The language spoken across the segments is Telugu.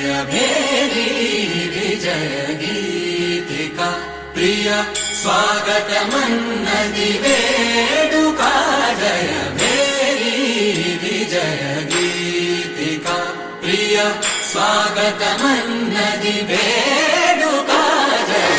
जय भेरी विजय गीतिका प्रिय स्वागतमन्नदि वेडुका जय भेरी विजय गीतिका प्रिय स्वागतमन्नदि वेडुका जय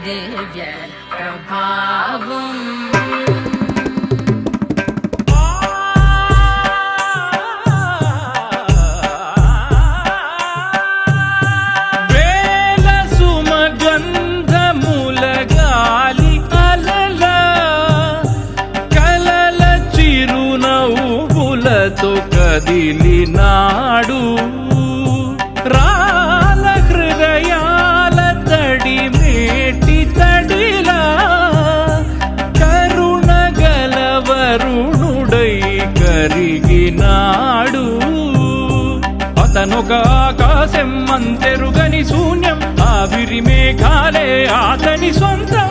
दिव्य प्रभावम् కదిలినాడు రాల హృదయాల తడి మేటి తడిలా కరుణ గలవరుణుడై కరిగినాడు. అతనొక ఆకాశం అంతెరుగని శూన్యం, ఆవిరి మేఘాలే అతని సొంతం.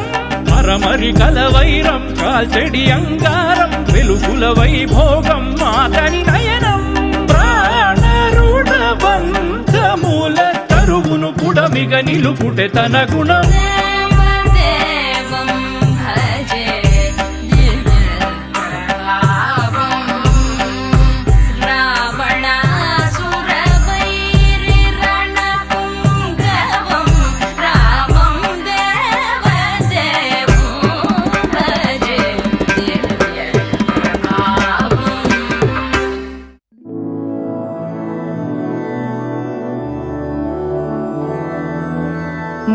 మరమరి కలవైరం కాల్చెడి అంగారం, వెలుగుల వైభోగం అతని నయనం. ప్రాణరుణ బంధముల తరువును పుడమిగ నిలుపుటె తన గుణం. రావణాసుర వైరి రణ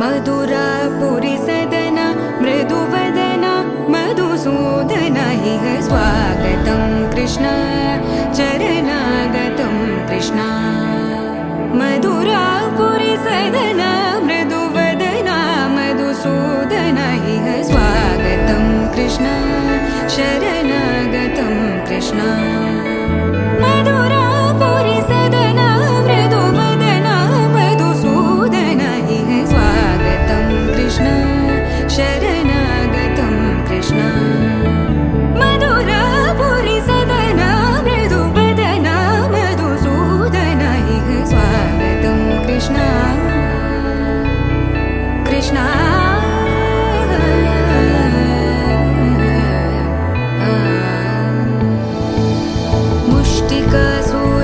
मधुरापुरि सदन मृदुवदन मधुसूदन इह स्वागतं कृष्ण चरणागतं कृष्ण मधुरापुरि सदन मृदुवदन मधुसूदन इह स्वागतं कृष्ण शरणागतं कृष्ण मधुरापुरि सदन मृदुवदन मधुसूदन इह स्वागतं कृष्ण शरणागतं कृष्ण मधुरापुरि सदन मृदुवदन मधुसूदन इह स्वागतं कृष्ण कृष्ण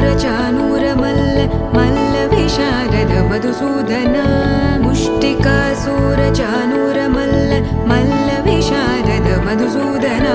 मुष्टिकासूरचानूरमल्ल मल्लविशारद मधुसूदन मुष्टिकासूरचानूरमल्ल मल्लविशारद मधुसूदन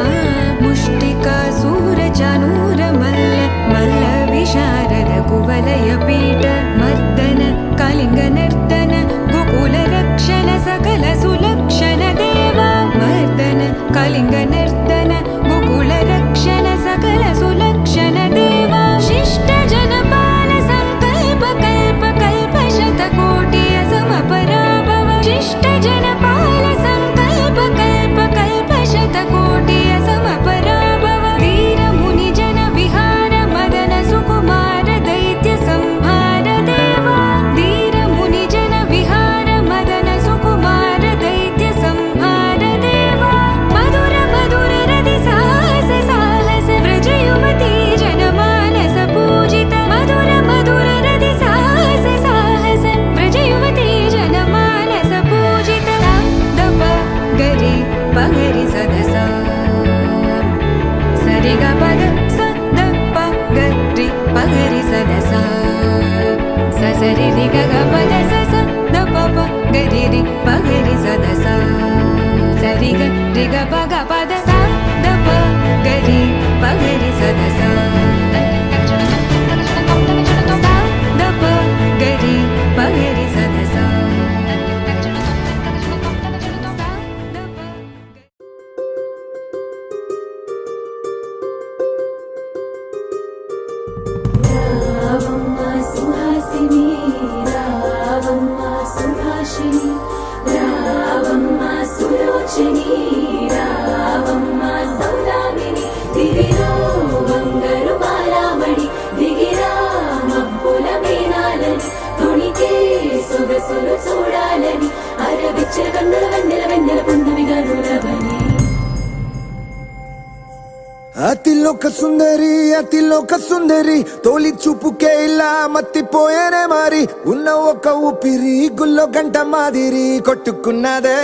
मुष्टिकासूरचानूरमल्ल मल्लविशारद कुवलयपीठ मर्दन कलिङ्गनर्तन गोकुलरक्षण सकल सुलक्षण देवा मर्दन कलिङ्गनर्तन गोकुलरक्षण सकल सुलक्षण देवा शिष्ट जनपाल संकल्प कल्प कल्प शतकोटि असमपराभव शिष्ट जनपाल संकल्प कल्प कल्प शतकोटि असमपराभव वीर मुनि जन विहार मदन सुकुमार दैत्य संहार देवा वीर मुनि जन विहार मदन सुकुमार दैत्य संहार देवा मधुर मधुर रति साहस साहस व्रज युवती जनमानस पूजित मधुर मधुर रति साहस साहस व्रज युवती जनमानस पूजित सा दप गरि पगरि सदस सरि ग पद स द प गरि पगरि सदस स सरि रि ग ग पद स स द प प गरि रि पगरि सदस सरि ग रि ग प ग पद स द प गरि पगरि सदस स द प गरि पगरि सदस రావమ్మ సుహాసిని రావమ్మ సుభాషిణి రావమ్మ సులోచని రావమ్మ సౌదామిని దిగిరా బంగారు బాలామణి దిగిరా మబ్బుల మీనాలని తొణికే సొగసులు చూడాలని అరవిచ్చల కన్నుల వెన్నెల వెన్నెల పున్నమిగా నులవని అతిలోక సుందరి తోలి చూపుకే ఇలా మత్తిపోయేనే మారి ఉన్న ఒక ఊపిరి గుల్లో గంట మాదిరి కొట్టుకున్నదే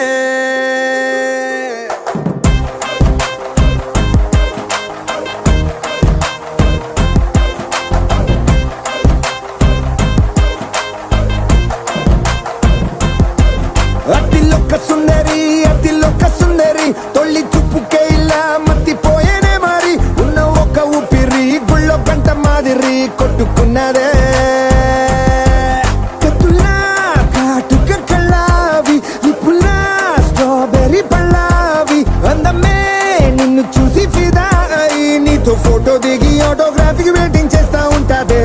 అతిలోక సుందరి తొలి చూపుకే ఇలా మత్తిపోయేనే మారి ఉన్న ఒక ఊపిరి గుళ్ళో గంట మాదిరి కొట్టుకున్నదే కత్తులా కాటుక కళ్ళావి ఇప్పులా స్ట్రాబెర్రీ పళ్ళావి అందమే నిన్ను చూసి ఫిదా అయి నీతో ఫోటో దిగి ఆటోగ్రాఫీకి వెయిటింగ్ చేస్తా ఉంటాదే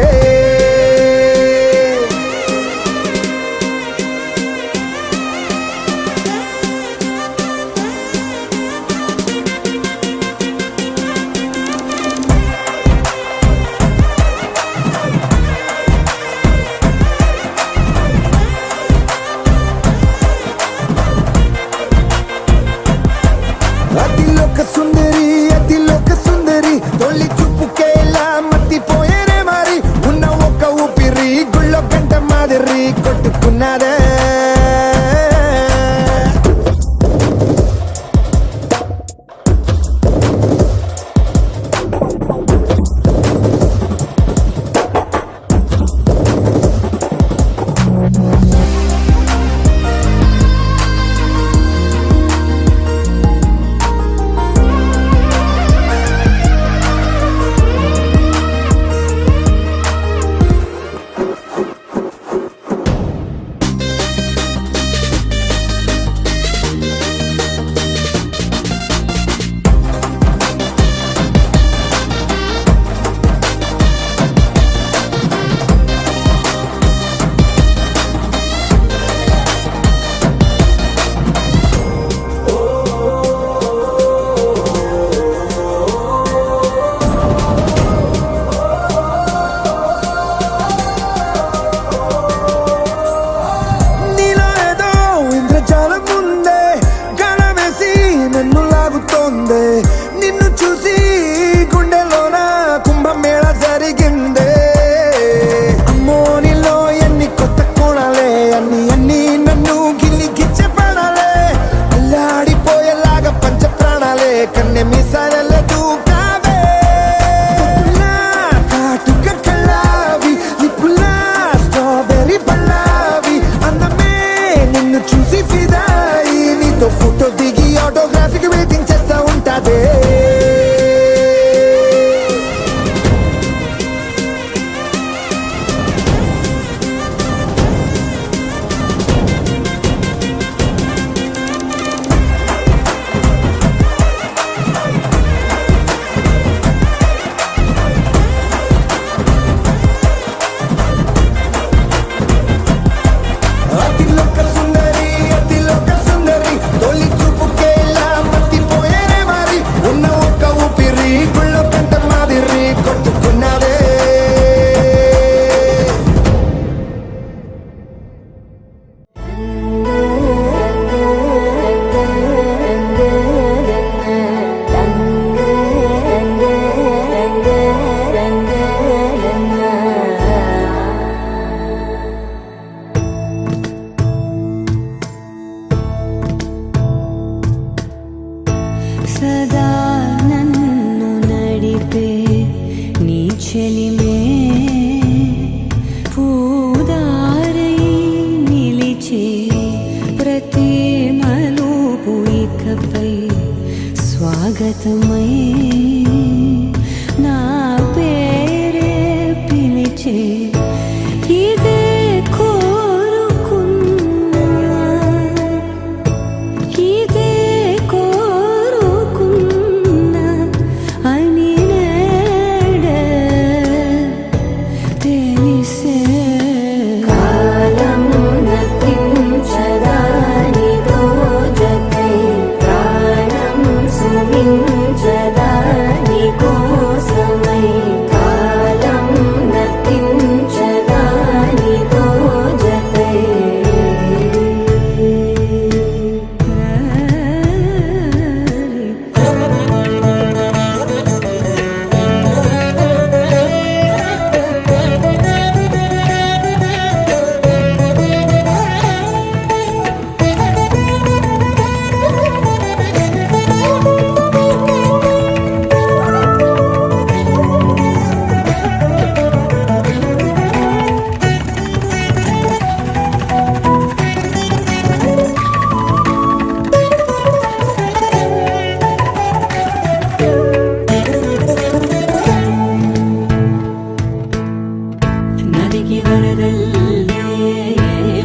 మదికి వరదల్లే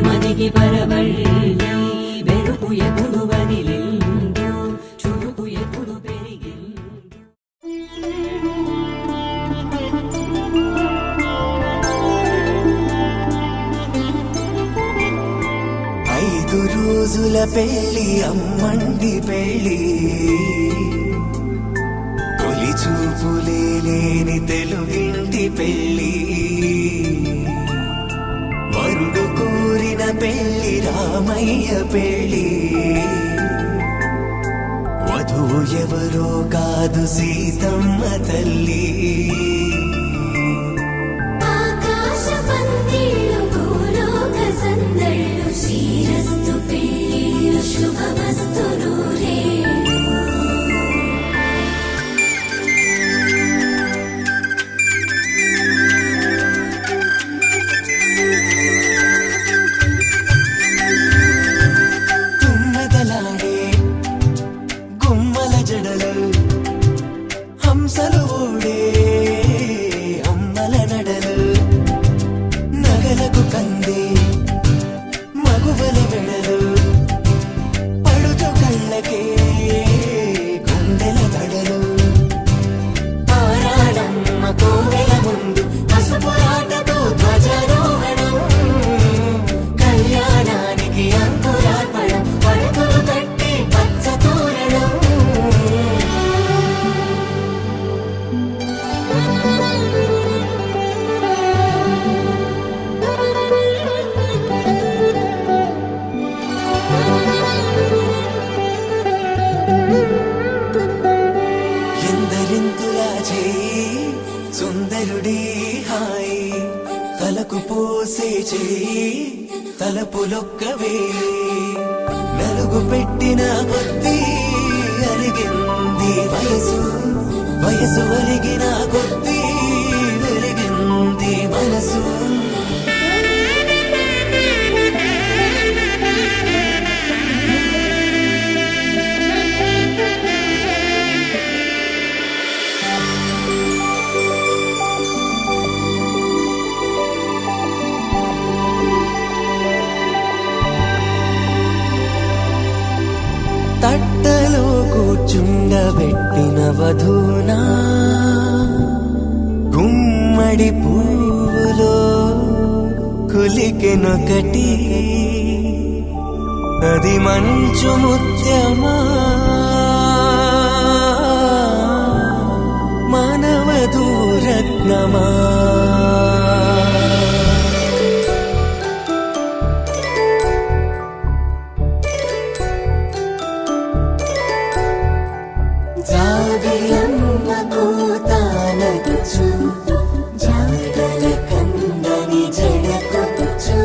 మదికి పరవళ్ళే వెలుపు ఎప్పుడు వదిలిందో చురుకు ఎప్పుడు పెరిగిందో. ఐదు రోజుల పెళ్లి అమ్మండి పెళ్లి తొలి చూపులే లేని తెలుగింటి పెళ్లి వరుడు కోరిన పెళ్లి రామయ్య పెళ్లి వధువు ఎవరో కాదు సీతమ్మ తల్లి. ఆకాశ పందిళ్ళు భూలోక సందళ్ళు శ్రీరస్తు పెళ్ళిళ్ళు శుభమస్తు నూరే. తుమ్మెదలాడే గుమ్మల జడలు హంసలు ఊడే అమ్మల నడలు నగలకు కంది మగువల మెడలు పడుచు కళ్ళకే గుండెల తడలు ఆరాడమ్మ కోవెల ముందు పసుపు రాటతో ధ్వజారోహణం కళ్యాణానికి అంకురార్పణం పడకలు కట్టి పచ్చ తోరణం. ఎందరింతులా చేయి సుందరుడి హాయి తలకు పోసే చేయి తలపులొక్కవే నలుగు పెట్టిన కొద్దీ అరిగింది వయసు వయసు ఒరిగిన కొద్దీ వెలిగింది మనసు. తట్టలో కూర్చుండబెట్టిన వధూనా గుమ్మడి పువ్వులో కులికెనొకటి అది మంచు ముత్యమా మానవధూరత్నమా. జాబిలమ్మ కూతానగుచు జాగల కందని జడకొచ్చు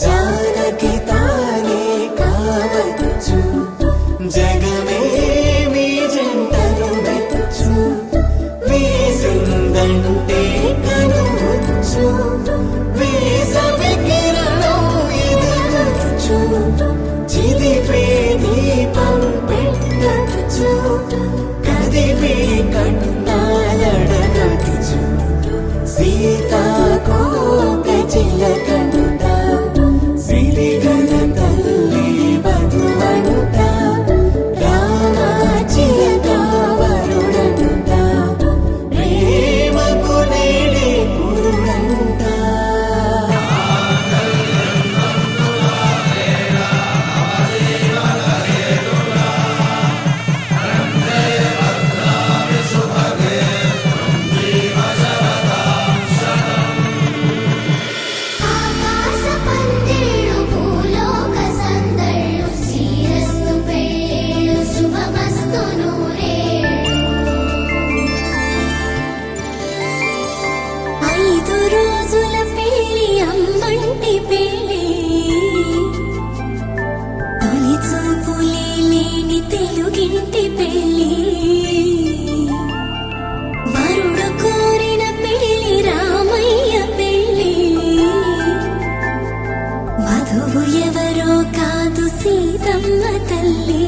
జానకి తానే కావచ్చుచు జగమే మీ జంటను వెతుచు వేసిందంటే కనువచ్చు వేసవి కిరణం ఎదుగుచు చిదిపే దీపం పెట్టచ్చు కదిపే కన్నాలడగచ్చు సీతాకోక చిలకనుట సిరిగల తల్లి వధువనుట రామ చిలక వరుడనుట ప్రేమకు నేడే పురుడంట. ఆకాశ పందిళ్ళు భూలోక సందళ్ళు శ్రీరస్తు పెళ్ళిళ్ళు శుభమస్తు నూరే. 5 రోజుల పెళ్ళి అమ్మంటి పెళ్ళి తొలి చూపులే లేని తెలుగింటి పెళ్ళి వరుడు కోరిన పెళ్ళి రామయ్య పెళ్ళి వధువు ఎవరో కాదు సీతమ్మ తల్లి.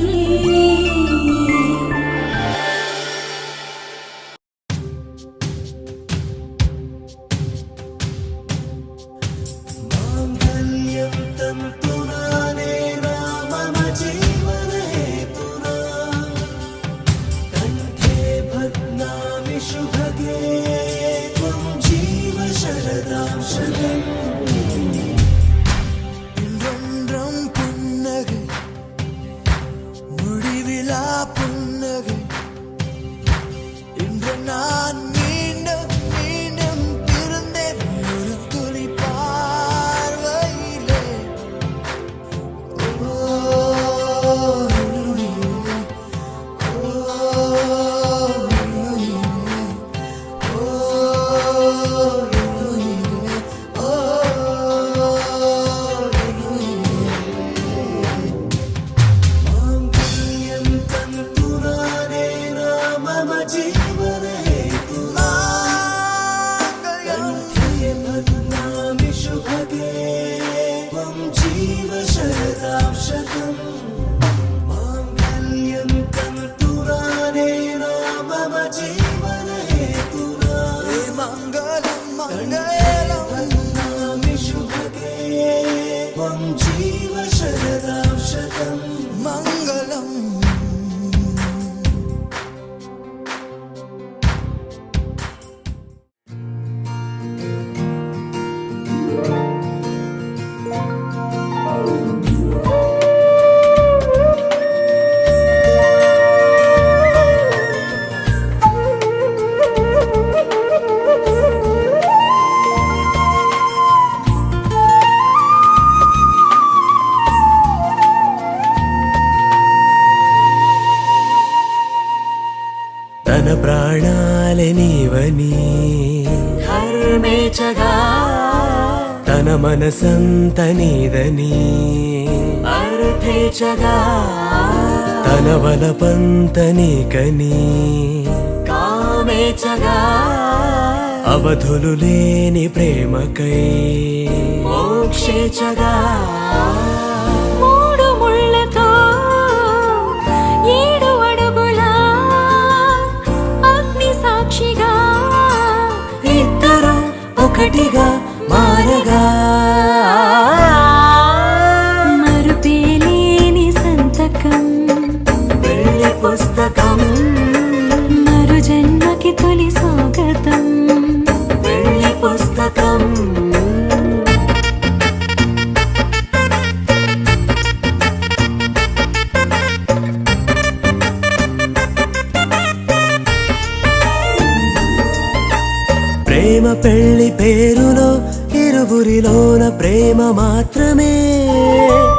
కాలే నీవని హర్మేచగా తన మనసంత నీదని అర్థేచగా తన వలపంత నీకని కామేచగా అవధులు లేని ప్రేమకై మోక్షేచగా మూడు ముళ్ళతో 7 అడుగుల అగ్ని సాక్షిగా ఇద్దరు ఒకటిగా మారగా మరుపేలేని సంతకం వెళ్ళి పుస్తకం మరు జన్మకి తొలి స్వాగతం వెళ్ళి పుస్తకం ప్రేమ పెళ్లి పేరులో ఇరువురిలోన ప్రేమ మాత్రమే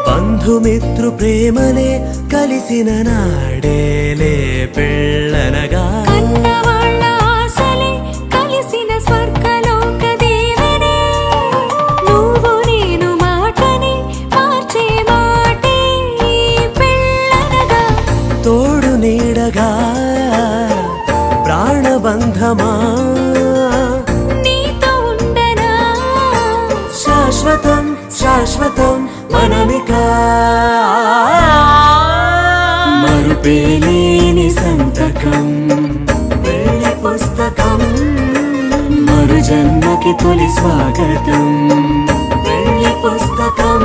బంధుమిత్రు ప్రేమలే కలిసిన నాడేలే పెళ్ళనగా కన్నవాళ్ళ ఆశలే కలిసిన స్వర్గలోక దేవనే నువ్వు నేను మాటని మార్చే మాటే పెళ్ళనగా తోడు నీడగా ప్రాణబంధమా నీతో ఉండనా శాశ్వతం శాశ్వతం మనమిక మరుపేలేని సంతకం వెళ్ళి పుస్తకం మరు జన్మకి తొలి స్వాగతం వెళ్ళి పుస్తకం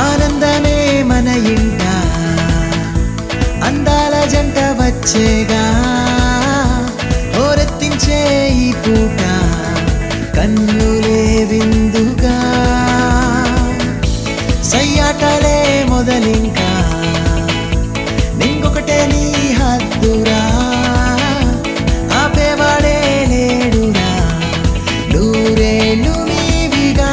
ఆనందమే మన ఇంట అందాల జంట వచ్చేగా ఓరెత్తించే ఈ పూట కన్నులే విందుగా సయ్యాటలే మొదలింకా నింకొకటే నీ హద్దురా ఆపేవాడే లేడురా నూరేళ్ళు నీవిగా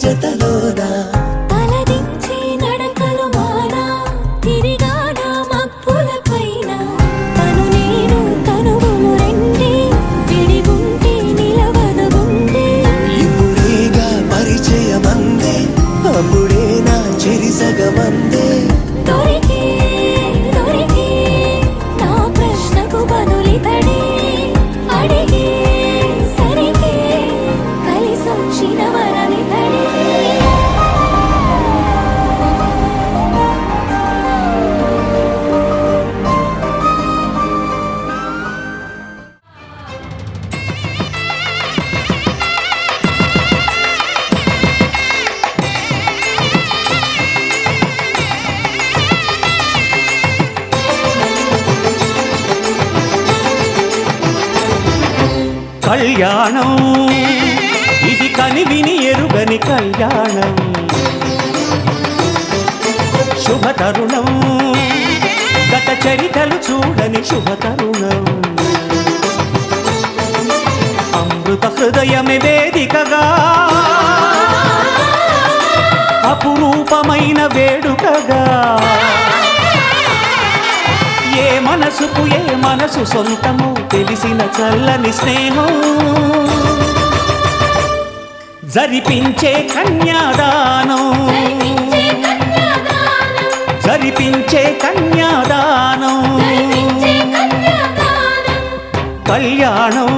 జతలోనా తలదించి నడకలు మానా తిరిగానా మప్పుల పైన తను నేను తనువులు రెండే విడిగుంటే నిలవదు గుండె ఇప్పుడేగా పరిచయమందే అప్పుడే నా చెరిసగమందే దొరికే దొరికే నా ప్రశ్నకు బదులితడే అడిగే సరిగే కలిసొచ్చిన వరమితడే కళ్యాణం ఇది కని విని ఎరుగని కళ్యాణం శుభతరుణం గత చరితలు చూడని శుభతరుణం అమృత హృదయమే వేదికగా అపురూపమైన వేడుకగా ఏ మనసుకు ఏ మనసు సొంతము తెలిసిన చల్లని స్నేహం జరిపించే కన్యాదానం జరిపించే కన్యాదానం కళ్యాణం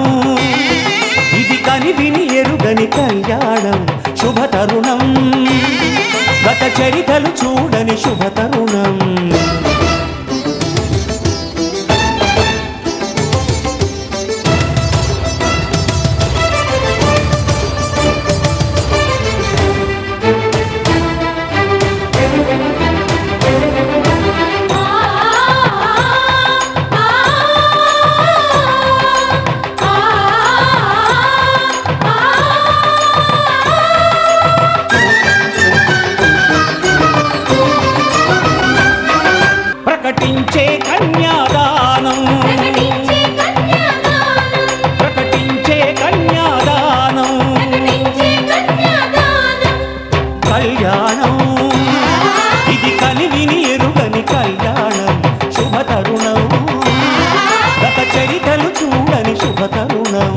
ఇది కని విని ఎరుగని కళ్యాణం శుభతరుణం గత చరితలు చూడని శుభతరుణం ప్రకటించే కన్యాదానం ప్రకటించే కన్యాదానం కళ్యాణం ఇది కని విని ఎరుగని కళ్యాణం శుభతరుణం గత చరితలు చూడని శుభతరుణం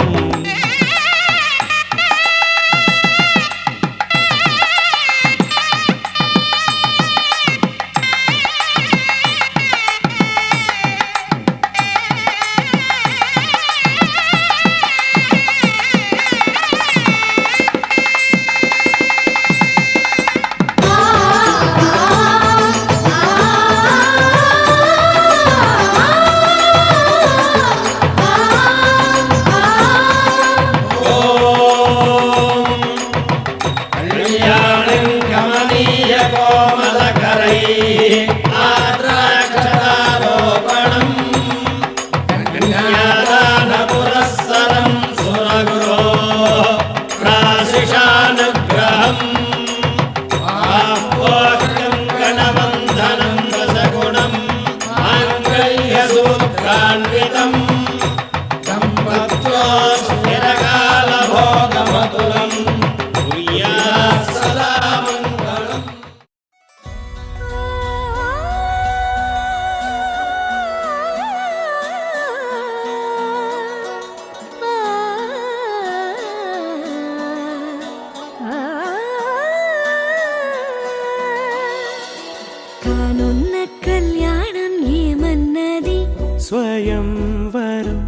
కానున్న కళ్యాణం ఏమన్నది స్వయంవరం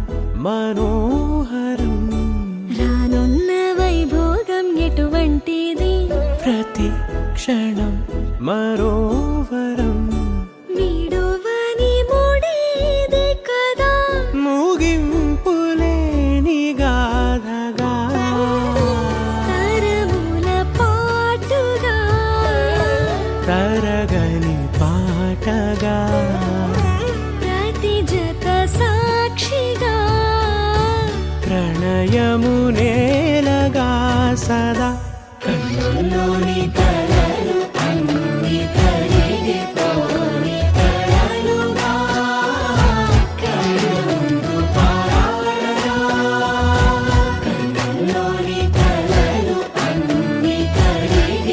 మనోహరం రానున్న వైభోగం ఎటువంటిది ప్రతి క్షణం మరోవరం వీడువని ముడిది కదా ముగింపులేని గాథగా తరముల పాటుగా తరగని పాటగా ప్రతి జత సాక్షిగా ప్రణయము నేలగా సదా కన్నుల్లోని కలలు అన్ని కరిగిపోని కలలుగా కన్నుందు పారాడగా కన్నుల్లోని కలలు అన్ని కరిగి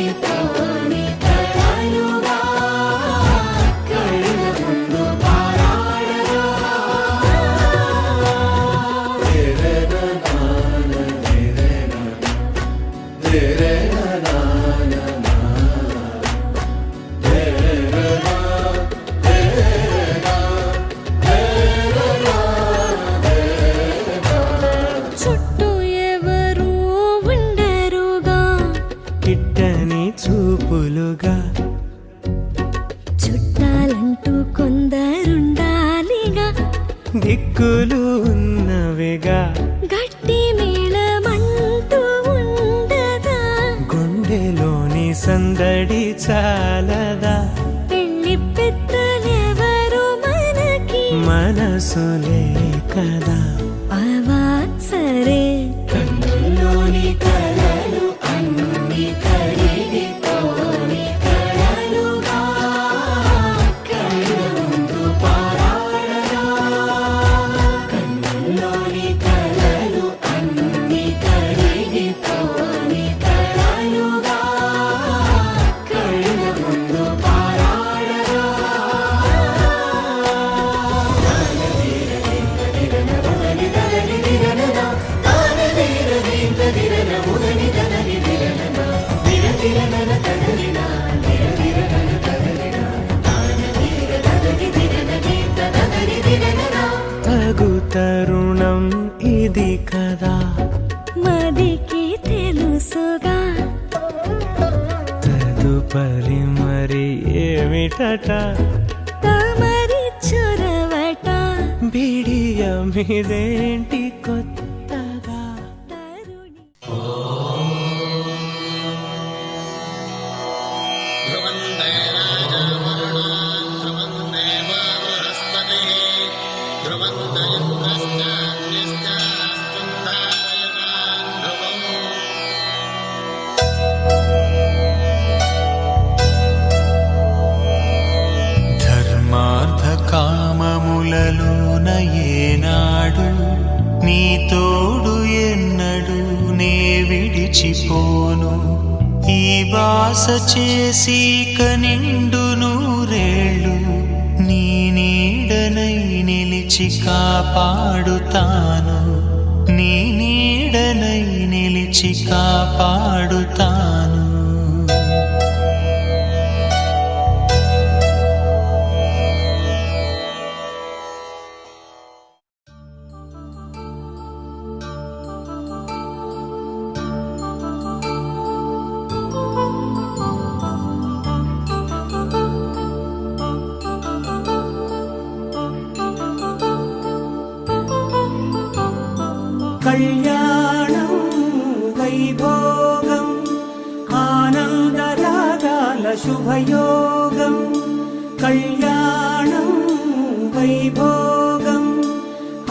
దిక్కులు ఉన్నవిగా గట్టి మేళమంటూ ఉండదా గుండెలోని సందడి చాలదా పెళ్లి పెద్దలెవరు మనకి మనసులే కదా అవా సరే కన్నుల్లోని కలలు అన్ని కరిగిపోని కలలుగా కళ్ళ ముందు పారాడరా కన్నుల్లోని కలలు అన్ని కరిగిపోని కలలుగా కళ్ళ ముందు పారాడరా తగు తరుణం ఇది కదా మదికి తెలుసుగా తదుపరి మరి ఏమిటట తమరి చొరవట బిడియమిదేంటి కొత్తగా తరుణి ధర్మార్థ కామములలోన ఏనాడు నీ తోడు ఎన్నడు నే విడిచిపోను ఈ బాస చేసి కనిండు నూరేళ్ళు నీ నీడనై నిలిచి కాపాడుతాను నీ నీడనై నిలిచి కాపాడుతాను కళ్యాణం వైభోగం ఆనందరాగాల శుభయోగం కళ్యాణం వైభోగం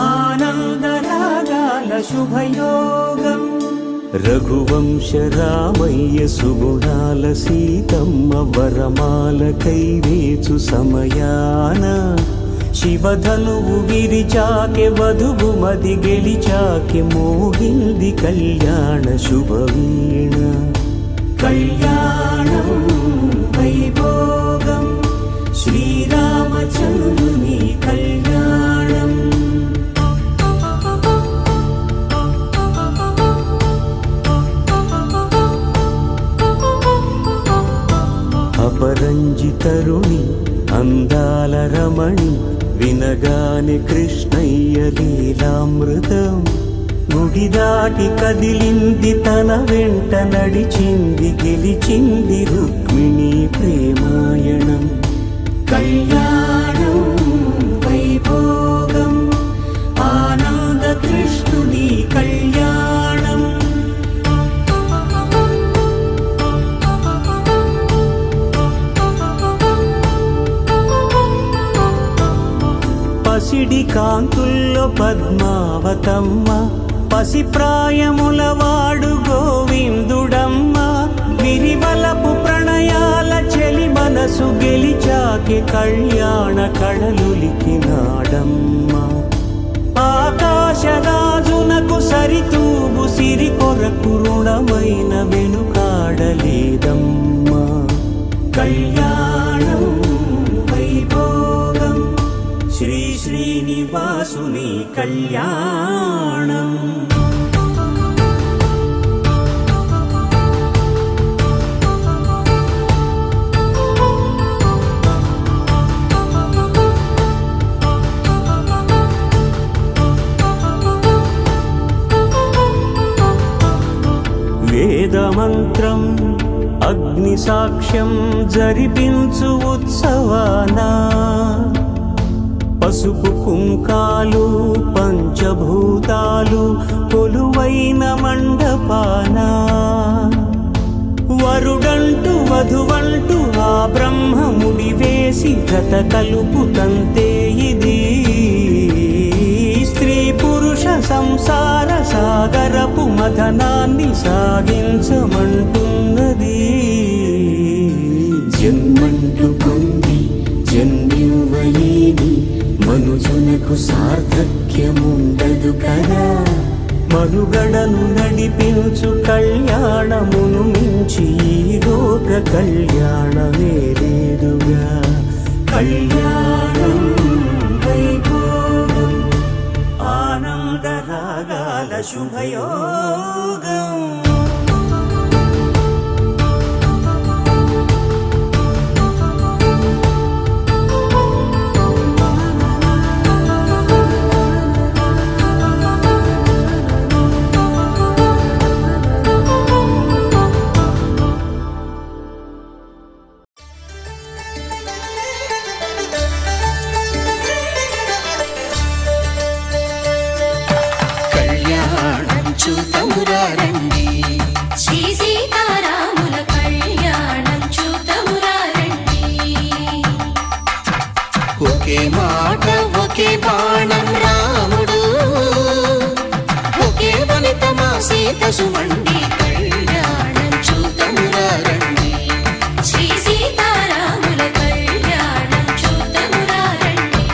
ఆనందరాగాల శుభయోగం రఘువంశ రామయ్య సుగుణాల సీతమ్మ వరమాల కైవేచు సమయాన శివధనువు విరిచాకె వధువు మది గెలిచాకె మోగింది కళ్యాణ శుభవీణ కళ్యాణం వైభోగం శ్రీరామచంద్రుని కళ్యాణం అపరంజి తరుణి అందాల రమణి వినగానే కృష్ణయ్య లీలామృతం గుడి దాటి కదిలింది తన వెంట నడిచింది గెలిచింది రుక్మిణి ప్రేమాయణం కళ్యాణం వైభోగం ఆనంద కృష్ణుని కళ్యాణం పసిడి కాంతుల్లో పద్మావతమ్మ పసిప్రాయముల వాడు గోవిందుడమ్మ విరివలపు ప్రణయాల చెలి మనసు గెలిచాకె కళ్యాణ కళలులికినాడమ్మ ఆకాశరాజునకు సరితూగు సిరి కొరకు రుణమైన వెనుకాడలేదమ్మా కళ్యాణం వైభోగం శ్రీ శ్రీనివాసుని కళ్యాణం వేదమంత్రం అగ్ని సాక్ష్యం జరిపించు ఉత్సవానా పసుపు కుంకాలు పంచభూతాలు కొలువైన మండపాన వరుడంటూ వధువంటూ ఆ బ్రహ్మముడి వేసి జత కలుపుతంతే ఇది స్త్రీ పురుష సంసార సాగరపు మథనాన్ని సాగించమంటున్నది. జన్మంటూ పొంది జన్మివ్వలేని మనుజునకు సార్థక్యముండదు కదా. మనుగడను నడిపించు కళ్యాణమును మించి ఈ లోక కళ్యాణమే లేదుగా. కళ్యాణం వైభోగం ఆనందరాగాల శుభయోగం. చూతమురారండి శ్రీ సీతారాముల కళ్యాణం చూతమురారండి. ఒకే మాట ఒకే బాణం రాముడు, ఒకే వనిత మా సీత సుమండి కళ్యాణం చూతమురారండి. శ్రీ సీతారాముల కళ్యాణం చూతమురారండి.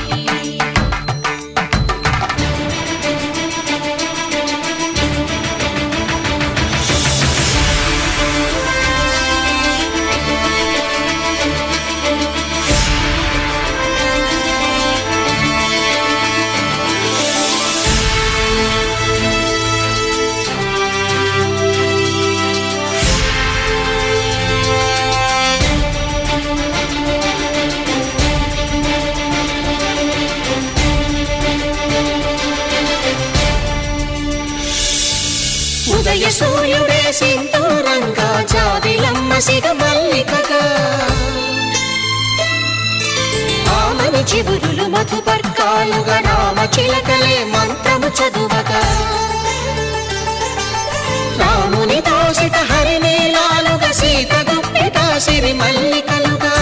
ఉదయ సూర్యుడే సింధూరంగా జాబిలమ్మ సిగ మల్లికగా, ఆమని చివురులు మధుపర్కాలుగా రామ చిలకలే మంత్రము చదువగా, రాముని దోసిట హరినీలాలుగా సీత గుప్పిట సిరి మల్లికలుగా,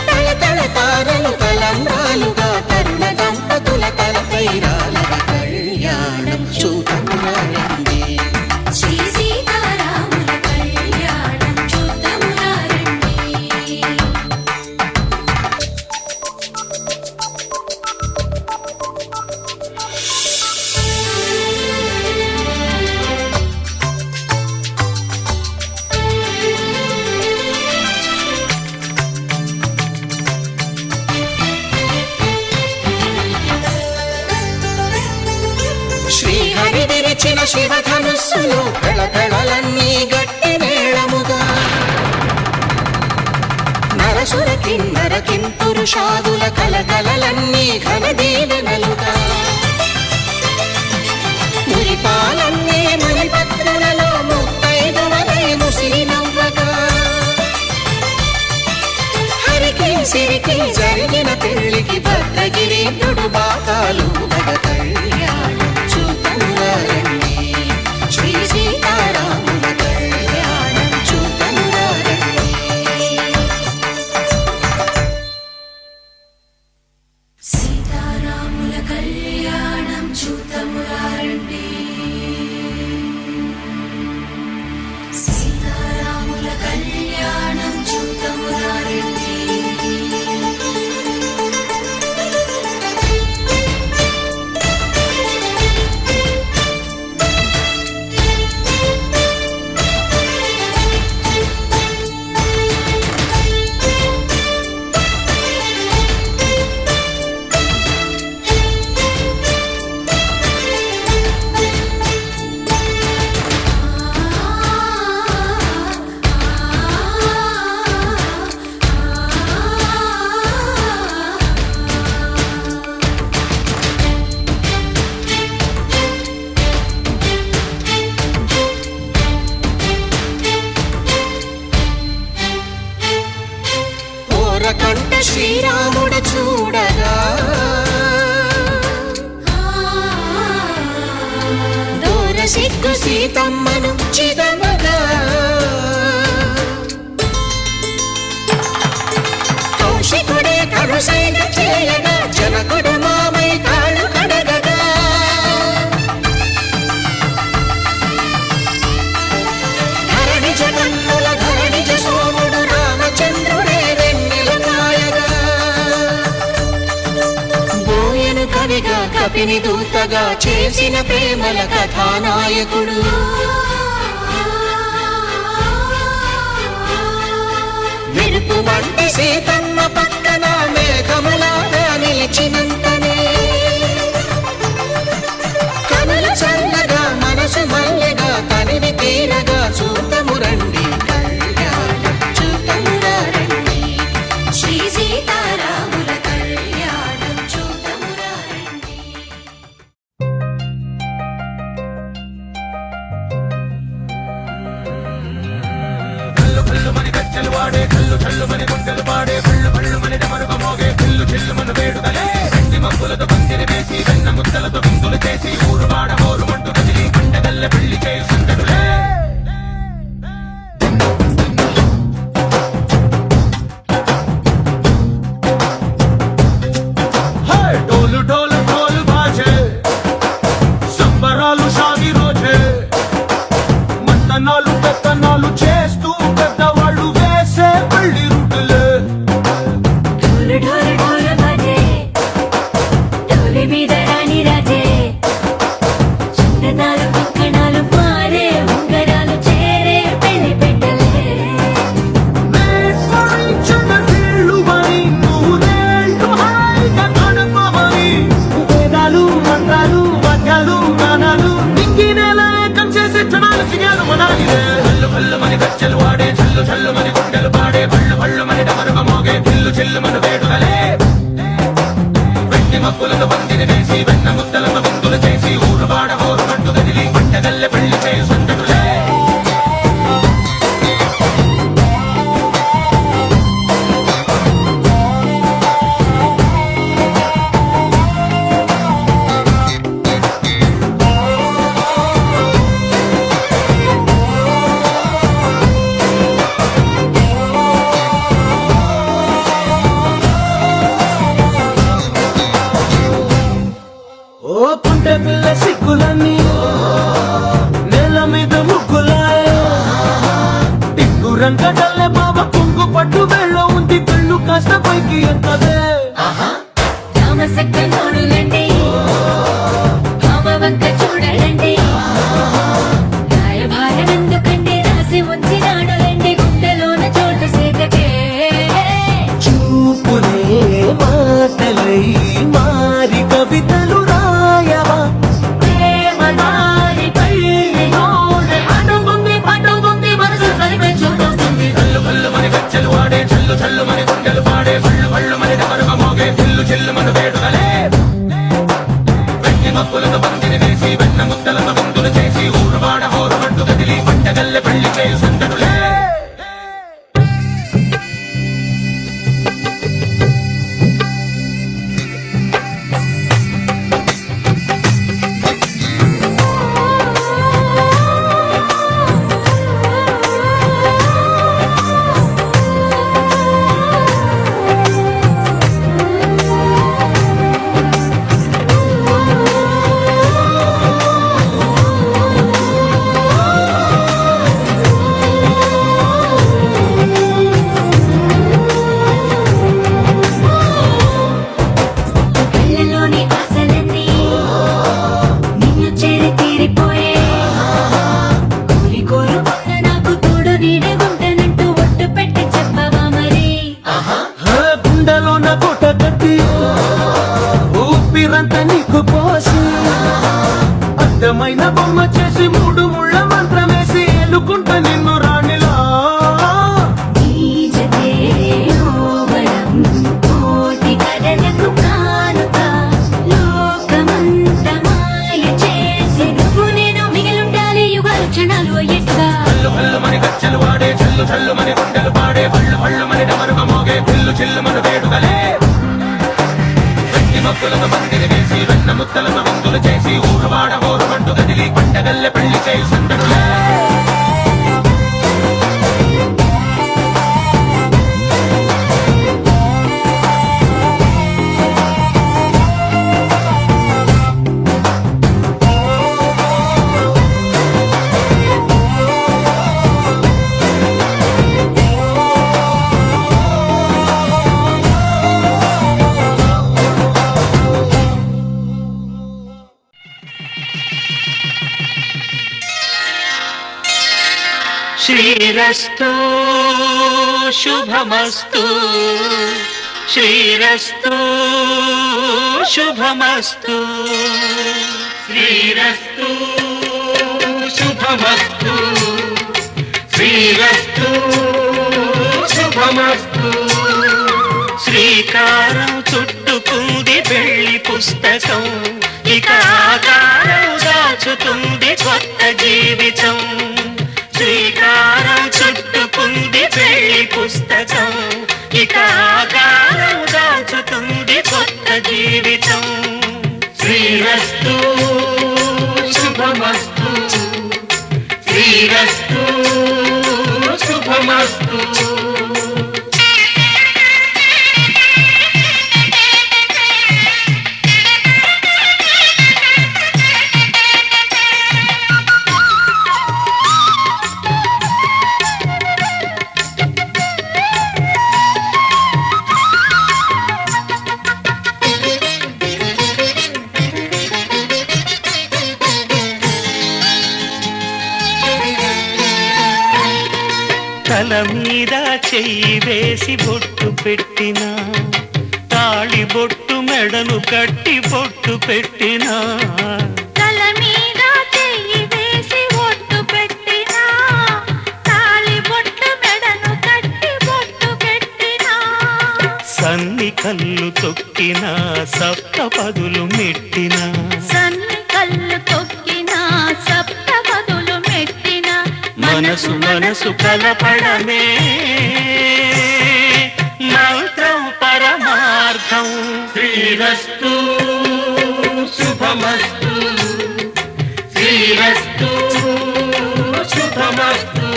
తళతళ తారలు తలంబ్రాలుగా తరుణ దంపతుల తలపైరాలుగా కళ్యాణం చూతమురారండి. శ్రీ సీతారాముల కళ్యాణం చూతమురారండి. శ్రీహరి విరిచిన శివధనుస్సులు పెళపెళలన్నీ గట్టి మేళముగా, నరసుర కిన్నర కింపురుషాదుల కలకలలన్నీ ఘన దీవెనలుగా, మురిపాలన్నీ మణిపత్రులలో ముత్తైదువలై ముసిరి నవ్వగా, హరికి సిరికి జరిగిన పెళ్లికి భద్రగిరీంద్రుడు బాకాలు మగ కళ్యాణం చూతమురారండి. శ్రీ సీతారాముల కళ్యాణం చూతమురారండి. సీతారాముల కళ్యాణం చూతమురారండి. సీతారాముల కళ్యాణం చూతమురారండి. కవిగా కపిని దూతగా చేసిన ప్రేమల కథానాయకుడు మెరుపు వంటి సీతమ్మ పక్కన మేఘములాగా నిలిచినంతనే కనులు చల్లగా మనసు మల్లెగా తనివి తీరగా చూతము రండి కళ్యాణం చూతమురా రండి శ్రీ సీతారాముల కళ్యాణం చూతమురా రండి. డోలు డోలు డోలు బాజే సంబరాలు షాది రోజే మత్తనాలు పెత్తనాలు చేస్తూ పెద్దవాళ్ళు వేసే పెళ్లి రూటులే ढोल ढोल ढोल बाजे ढोली మీద రాణి రాజే చందనాలు కంకణాలు మారే ఉంగరాలు చేరే పెళ్లి పెట్టలే నీళ్ళు బని నూరేళ్ళు హాయిగా గడపమని వేదాలు మంత్రాలు వాద్యాలు గానాలు నింగి నేల ఏకం చేసే క్షణాలు చిగాలు మనాలిదే హల్లు హల్లు మని గజ్జలు వాడే చల్లు చల్లు మని గుండెలు పాడే భళ్ళు భళ్ళు మని డమరుగ మోగే పిల్లు చిల్లు మన వేడుకలే వెండి మబ్బులతో పందిరి వేసి వెన్న ముద్దలతో విందులు చేసి ఊరు వాడ హోరు మంటు గదిలి పంటగల్లె పెళ్లి చేయి సందడులే ఓ పుంటె పిల్ల సిగ్గులన్నీ నేల మీద ముగ్గులాయ టింగు రంగడల్లె బాబా కుంగు పట్టు వెళ్ళ ఉంది కళ్ళు కాస్త పైకి ఎక్కదే రామసక్క నోడులండి భామ వంక చూడలండి రాయభారం ఎందుకండి రాసి ఉంచినాడులండి గుండెలోన చోటు సేదకే చూపులే మాటలై మారి కవితలు రాయవా ప్రేమ దారి పెళ్లిలోనే అడుగుంది మనసు కలిపే చూడొస్తుంది కళ్ళు కళ్ళు మని గజ్జలు వాడే చల్లు చల్లు మని గుండెలు పాడే భళ్ళు భళ్ళు మని డమరుగ మోగే పిల్లు చిల్లు మన వేడుకలే వెండి మబ్బులతో పందిరి వేసి వెన్న ముద్దలతో విందులు చేసి ఊరు వాడ హోరు మంటు గదిలి పంటగల్లె పెళ్లి చేయి సందడులే కళ్ళలోని ఆశలన్నీ నిన్ను చేరి తీరిపోయే కోరి కోరుకున్న నాకు తోడు నీడే ఉంటానంటూ ఒట్టు పెట్టి చెప్పవా మరి గుండెలోన కోట కట్టి ఊపిరంతా నీకు పోసి అందమైన బొమ్మ చేసి మూడు ముళ్ళ మంత్రమేసి ఎలుకుంటా నిన్ను రాణిలా నీ జతే ఓవరం కోటి కథలకు కానుక లోకమంత మాయ చేసి నువ్వు నేను మిగిలుండాలి యుగాలు క్షణాలు అయ్యేట్టుగా హల్లు హల్లు మని గజ్జలు వాడే చల్లు చల్లు మని గుండెలు పాడే భళ్ళు భళ్ళు మని డమరుగ మోగే పిల్లు చిల్లు మన వేడుకలే వెండి మబ్బులతో పందిరి వేసి వెన్న ముద్దలతో విందులు చేసి ఊరు వాడ హోరు మంటు గదిలి పంటగల్లె పెళ్లి చేయి సందడులే శ్రీరస్తు శుభమస్తు శ్రీరస్తు శుభమస్తు శ్రీరస్తు శుభమస్తు శ్రీరస్తు శుభమస్తు శ్రీకారం చుట్టుకుంది పెళ్లి పుస్తకం ఇక ఆకారం దాచుతుంది కొత్త జీవితం శ్రీకారం చుట్టుకుంది పెళ్లి పుస్తకం ఇక ఆకారం దాచుతుంది కొత్త జీవితం శ్రీరస్తు శుభమస్తు శ్రీరస్తు శుభమస్తు తల మీద చెయ్యి వేసి బొట్టు పెట్టినా తాళి బొట్టు మెడను కట్టి బొట్టు పెట్టినా తల మీద చెయ్యి వేసి బొట్టు పెట్టినా తాళి బొట్టు మెడను కట్టి బొట్టు పెట్టినా సన్ని కళ్ళు తొక్కినా సప్త పదులు మెట్టినా సన్ని కళ్ళు తొక్కినా సప్త పదులు మెట్టినా మనసు మనసు కలపడమే మంత్రం పరమార్థం శ్రీరస్తు శుభమస్తు శ్రీరస్తు శుభమస్తు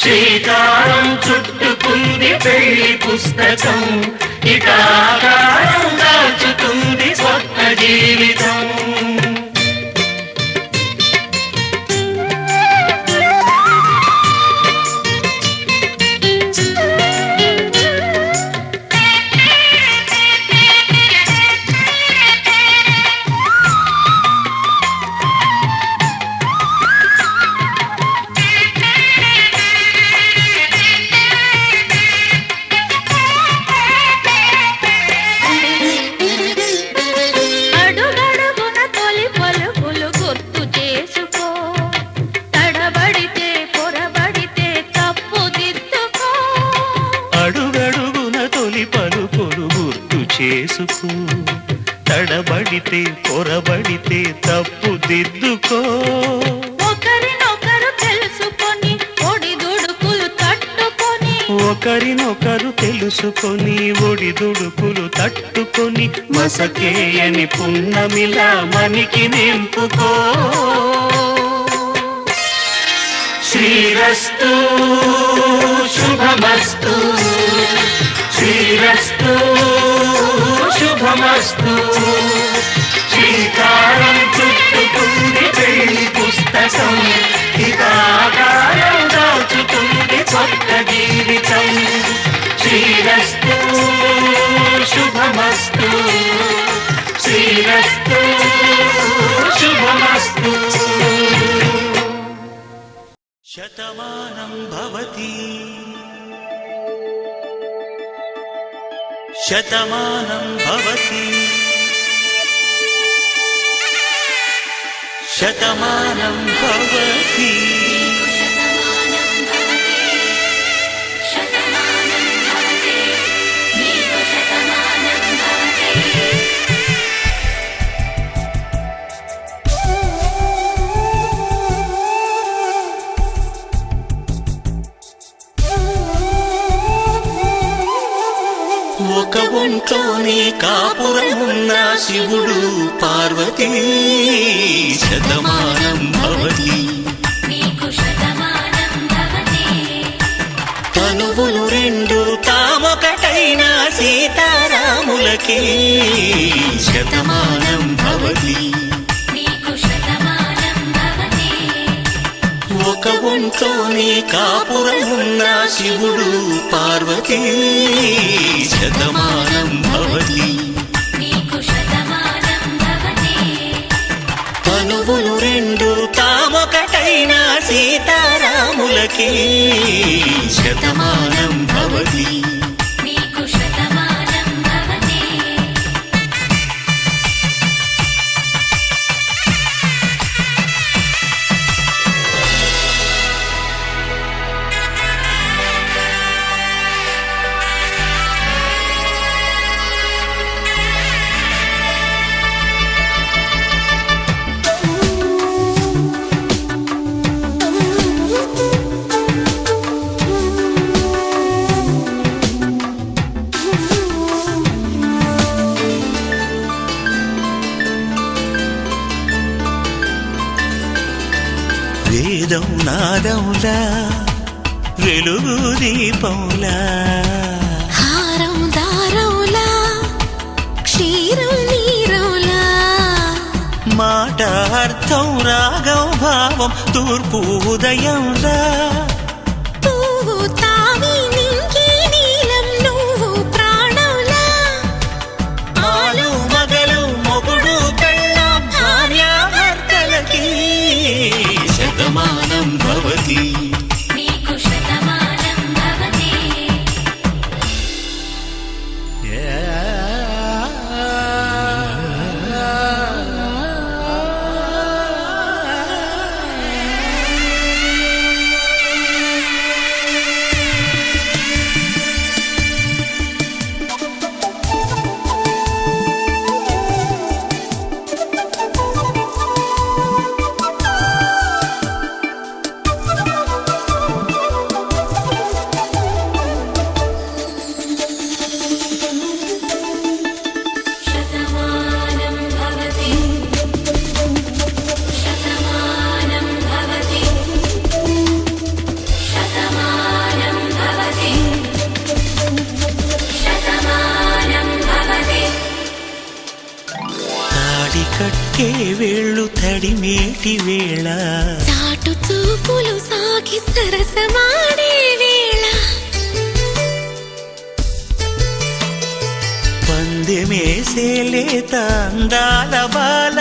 శ్రీకారం చుట్టుకుంది పెళ్లి పుస్తకం ఇక ఆకారం దాచుతుంది కొత్త జీవితం చేసుకో తడబడితే పొరబడితే తప్పు దిద్దుకో ఒకరినొకరు తెలుసుకొని ఒడిదుడుకులు తట్టుకొని ఒకరినొకరు తెలుసుకొని ఒడిదుడుకులు తట్టుకొని మసకేయని పున్నమిలా మనికి నింపుకో శ్రీరస్తు శుభమస్తు శ్రీరస్తు శుభమస్తు శ్రీకారం చుట్టుకుంది పెళ్లి పుస్తకం ఇక ఆకారం దాచుతుంది కొత్త జీవితం శ్రీరస్తు శుభమస్తు శ్రీరస్తు శుభమస్తు శతమానం భవతి శతమానం భవతి శతమానం భవతి ఒక ఒంట్లోనే కాపురమున్న శివుడు పార్వతీ శతమానం భవతి తనువులు రెండు తామొకటైన సీతారాములకి శతమానం భవతి ఒక ఒంట్లోనే కాపురమున్న శివుడు పార్వతీ శతమానం భవతి తనువులు రెండు తామొకటైన సీతారాముల తల్లికి శతమానం భవతి నీకు శతమానం భవతి వేదం నాదములా వెలుగు దీపములా హారం దారంలా క్షీరం నీరంలా మాట అర్థం రాగం భావం తూర్పు ఉదయంలా పువ్వు తావి నింగి నీలం నువ్వు ప్రాణంలా ఆలు మగలు మొగుడు పెళ్ళాం భార్యాభర్తలకి శతమానం భవతి నీకు శతమానం భవతి శతమానం భవతి శతమానం భవతి శతమానం భవతి శతమానం భవతి తాడి కట్టే వేళ్ళు తడిమేటి వేళ చాటు చూపులు సాగి సరసమాడే వేళ పందెమేసే లేత అందాల బాల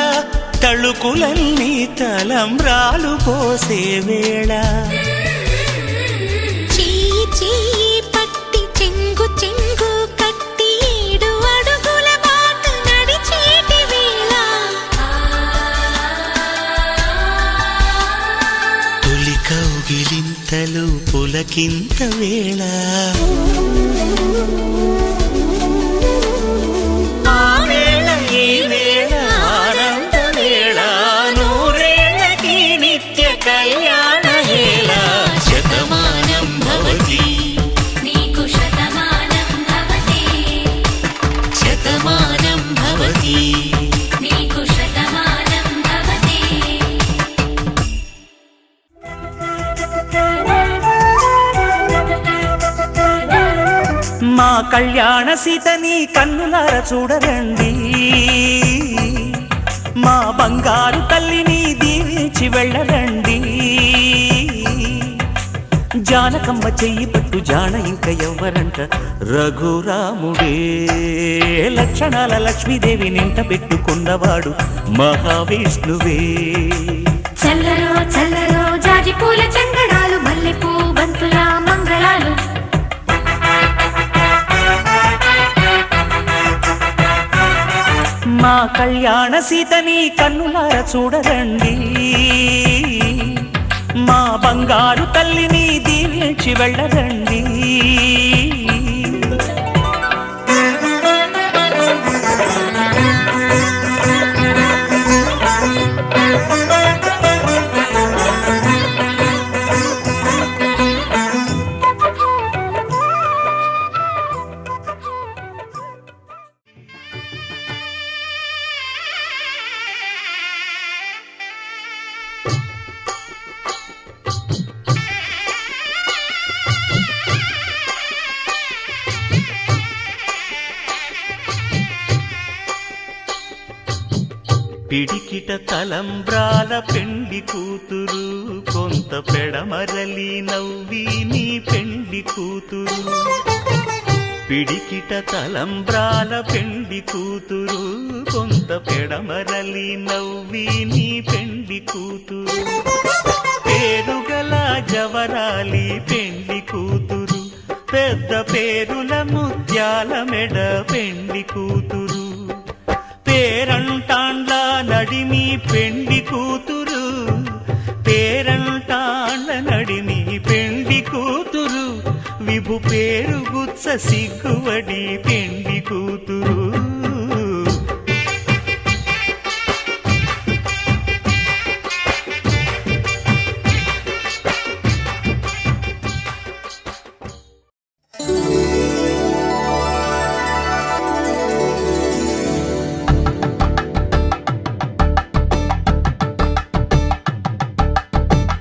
తళుకులన్నీ తలంబ్రాలు పోసే వేళ చెయ్యి చెయ్యి పట్టి చెంగు చెంగు కట్టి 7 అడుగుల బాట నడిచేటి వేళ తొలి కౌగిలింతలు పులకింత వేళ ఆ వేళ ఈ వేళ ఆనంద వేళ నూరేళ్ళకి నిత్య కళ్యాణ వేళ శతమానం భవతి నీకు శతమానం భవతి శతమానం భవతి నీకు శతమానం భవతి మా కళ్యాణ సీతని కన్నులార చూడరండి మా బంగారు తల్లిని దీవించి వెళ్ళరండి జానకమ్మ చెయ్యి పట్టు జాన ఇంక ఎవ్వరంట రఘురాముడే లక్షణాల లక్ష్మీదేవి నింట పెట్టుకున్నవాడు మహావిష్ణువే చల్లరో చల్లరో జాజి పూల చంగడాలు మల్లెపూ బంతుల మంగళాలు మా కళ్యాణ సీతని కన్నులార చూడరండి మా బంగారు తల్లిని దీవించి వెళ్ళరండి పిడికిట తలంబ్రాల పెండి కూతురు కొంత పెడమరలి నవ్వి నీ పెండి కూతురు పిడికిట తలంబ్రాల పెండి కూతురు కొంత పెడమరలి నవ్వి నీ పెండి కూతురు పేరుగల జవరాలి పెండ్లి కూతురు, పెద్ద పేరుల ముత్యాల మెడ పెండ్లి కూతురు, పేరంటాండ్ల నడిమి పెండ్లి కూతురు, పేరంటాండ్ల నడిమి పెండ్లి కూతురు, విభు పేరు గుత్స సిగ్గువడి పెండ్లి కూతురు.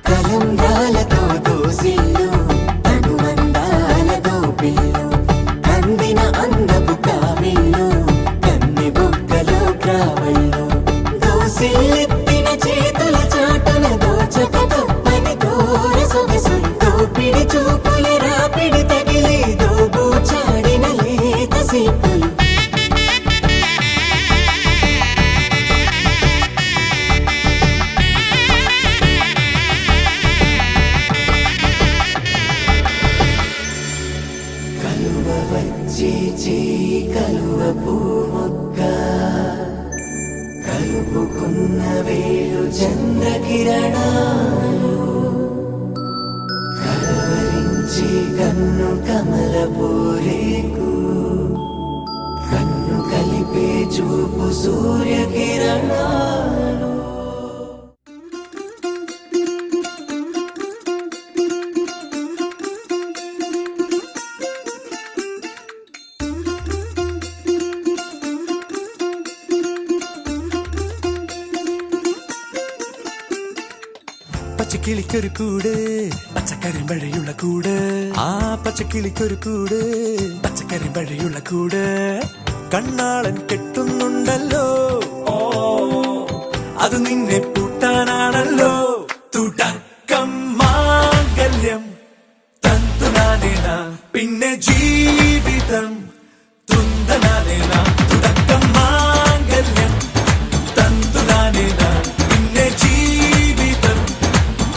కలంబ్రాలతో దోసిల్లు అనుబంధాలతో పిల్లు కందిన అందపు కావిళ్ళు కన్నె బొక్కలో గ్రావళ్ళు దోసిల్లెత్తిన చేతుల చాటున దోచక తప్పని దూర సొగసులు దోపిడి చూపుల రాపిడి తగిలి దోబూచాడిన లేత సీపులు కలువ పూమొక్క కలుపుకున్న వేలు చంద్రకిరణాలు కలవరించి కన్ను కమల పూరేకు కన్ను కలిపే చూపు సూర్యకిరణాలు. പച്ചക്കിളിക്കൊരു കൂട് പച്ചക്കരിമ്പഴയുള്ള കൂട് ആ പച്ചക്കിളിക്കൊരു കൂട് പച്ചക്കരിമ്പഴയുള്ള കൂട് കണ്ണാളൻ കെട്ടുന്നുണ്ടല്ലോ ഓ അത് നിന്നെ പൂട്ടാനാണല്ലോ തുടക്കം മാംഗല്യം തന്തുനാനേന പിന്നെ ജീവിതം തുന്തനാനേന തുടക്കം മാംഗല്യം തന്തുനാനേന പിന്നെ ജീവിതം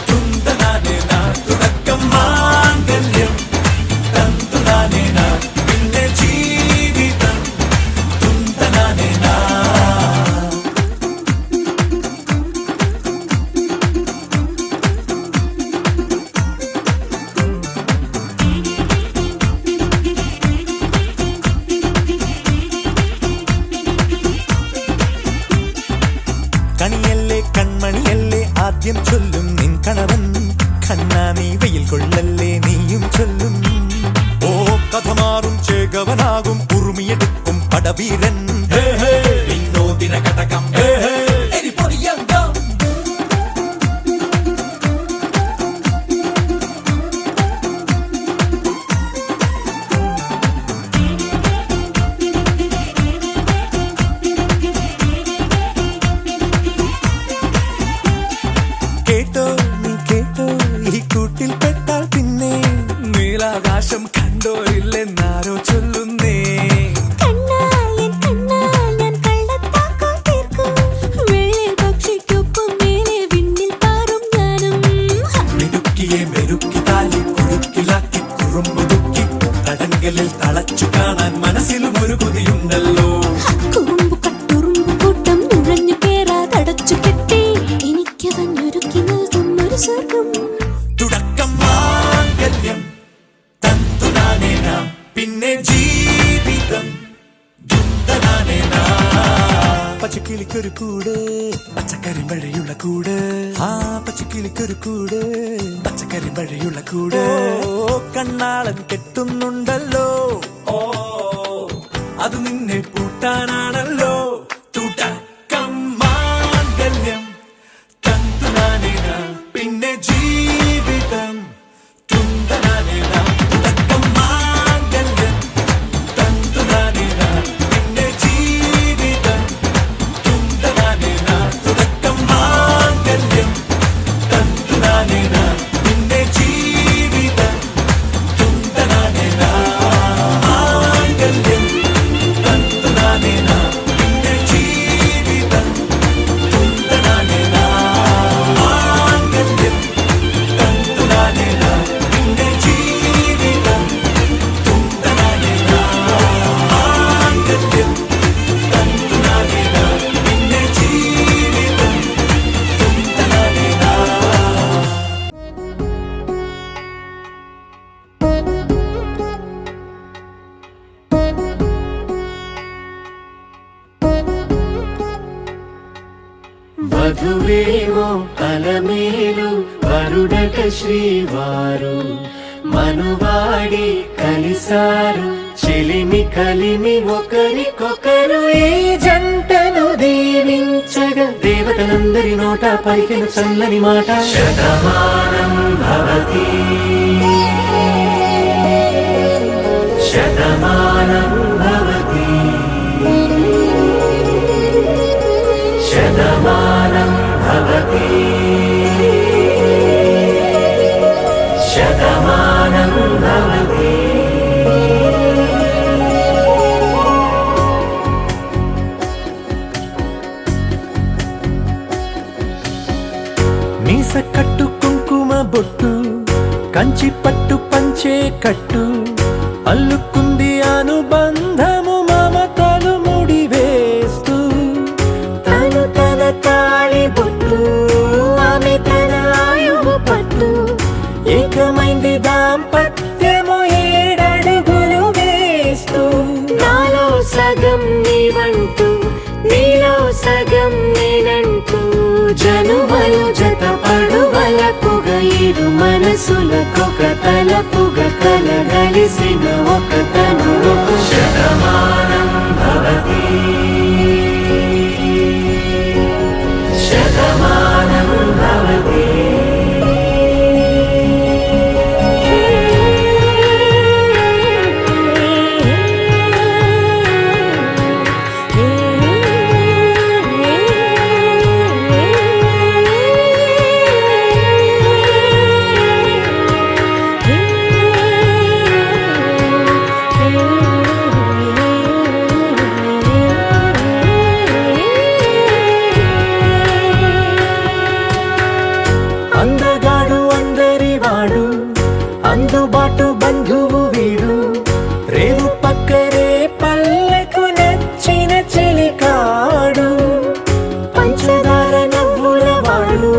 തുന്തനാനേന തുടക്കം മാംഗല്യം തന്തുനാനേന പിന്നെ ജീവിതം തുന്തനാനേന. കണിയല്ലേ കൺമണിയല്ലേ ആദ്യം ചൊല്ലും നിൻ കണവൻ കണ്ണാ നീ വെയിൽ കൊള്ളല്ലേ നീയും ചൊല്ലും ഓ കഥ മാറും ചേകവനാകും ഉറുമിയെടുക്കും പടവീരൻ വിനോദിന ഘടകം എരിപൊടിയങ്കം. കേട്ടോ നീ കേട്ടോ ഈ കൂട്ടിൽ പെട്ടാൽ പിന്നെ നീലാകാശം കണ്ടോരില്ലെന്നാരോ ചൊല്ലുന്നേ. മിടുക്കിയെ മെരുക്കി താലി കുരുക്കിലാക്കി കുറുമ്പുതുക്കി തടങ്കലിൽ തളച്ചു കാണാൻ മനസ്സിലും ഒരു കൊതിയുണ്ടല്ലോ. തുടക്കം മാംഗല്യം തന്തുനാനേന പിന്നെ ജീവിതം ദുന്തനാനേന. പച്ചക്കിളിക്കൊരു കൂട് പച്ചക്കരിമ്പഴയുള്ള കൂട് ആ പച്ചക്കിളിക്കൊരു കൂട് പച്ചക്കരിമ്പഴയുള്ള കൂട് ഓ കണ്ണാളൻ കെട്ടുന്നുണ്ടല്ലോ ഓ അത് നിന്നെ പൂട്ടാനാണല്ലോ തുടക്കം മാംഗല്യം തന്തുനാനേന പിന്നെ ജീവിതം തുന്തനാനേന. തുടക്കം മാംഗല്യം തന്തുനാനേന പിന്നെ ജീവിതം തുന്തനാനേന. തുടക്കം മാംഗല്യം തന്തുനാനേന പിന്നെ ജീവിതം തുന്തനാനേന. മാംഗല്യം തന്തുനാനേന പിന്നെ వధువేమో అలమేలు వరుడట శ్రీవారు మనువాడి కలిసారు చెలిమి కలిమి ఒకరికొకరు ఈ జంటను దీవించగా దేవతలందరి నోట పలికిన చల్లని మాట శతమానం భవతి శతమానం భవతి శతమానం భవతి శతమానం భవతి మీస కట్టు కుంకుమ బొట్టు కంచి పట్టు పంచే కట్టు అల్లుకుంది అనుబంధము మమతలు ముడివేస్తూ తను తన తాళి బొట్టు ఆమె తన ఆయువు పట్టు ఏకమైంది దాంపత్యము 7 అడుగులు వేస్తూ నాలో సగం నీవంటూ నీలో సగం నేనంటూ జనుమలు జత పడువలపుగ ఇరు మనసులకొక తలపుగ కలగలిసిన ఒక తను శతమానం భవతి శతమానం భవతి అందగాడు అందరివాడు అందుబాటు బంధువు వీడు రేవు పక్కరే పల్లెకు నచ్చిన చెలికాడు పంచదార నవ్వుల వాడు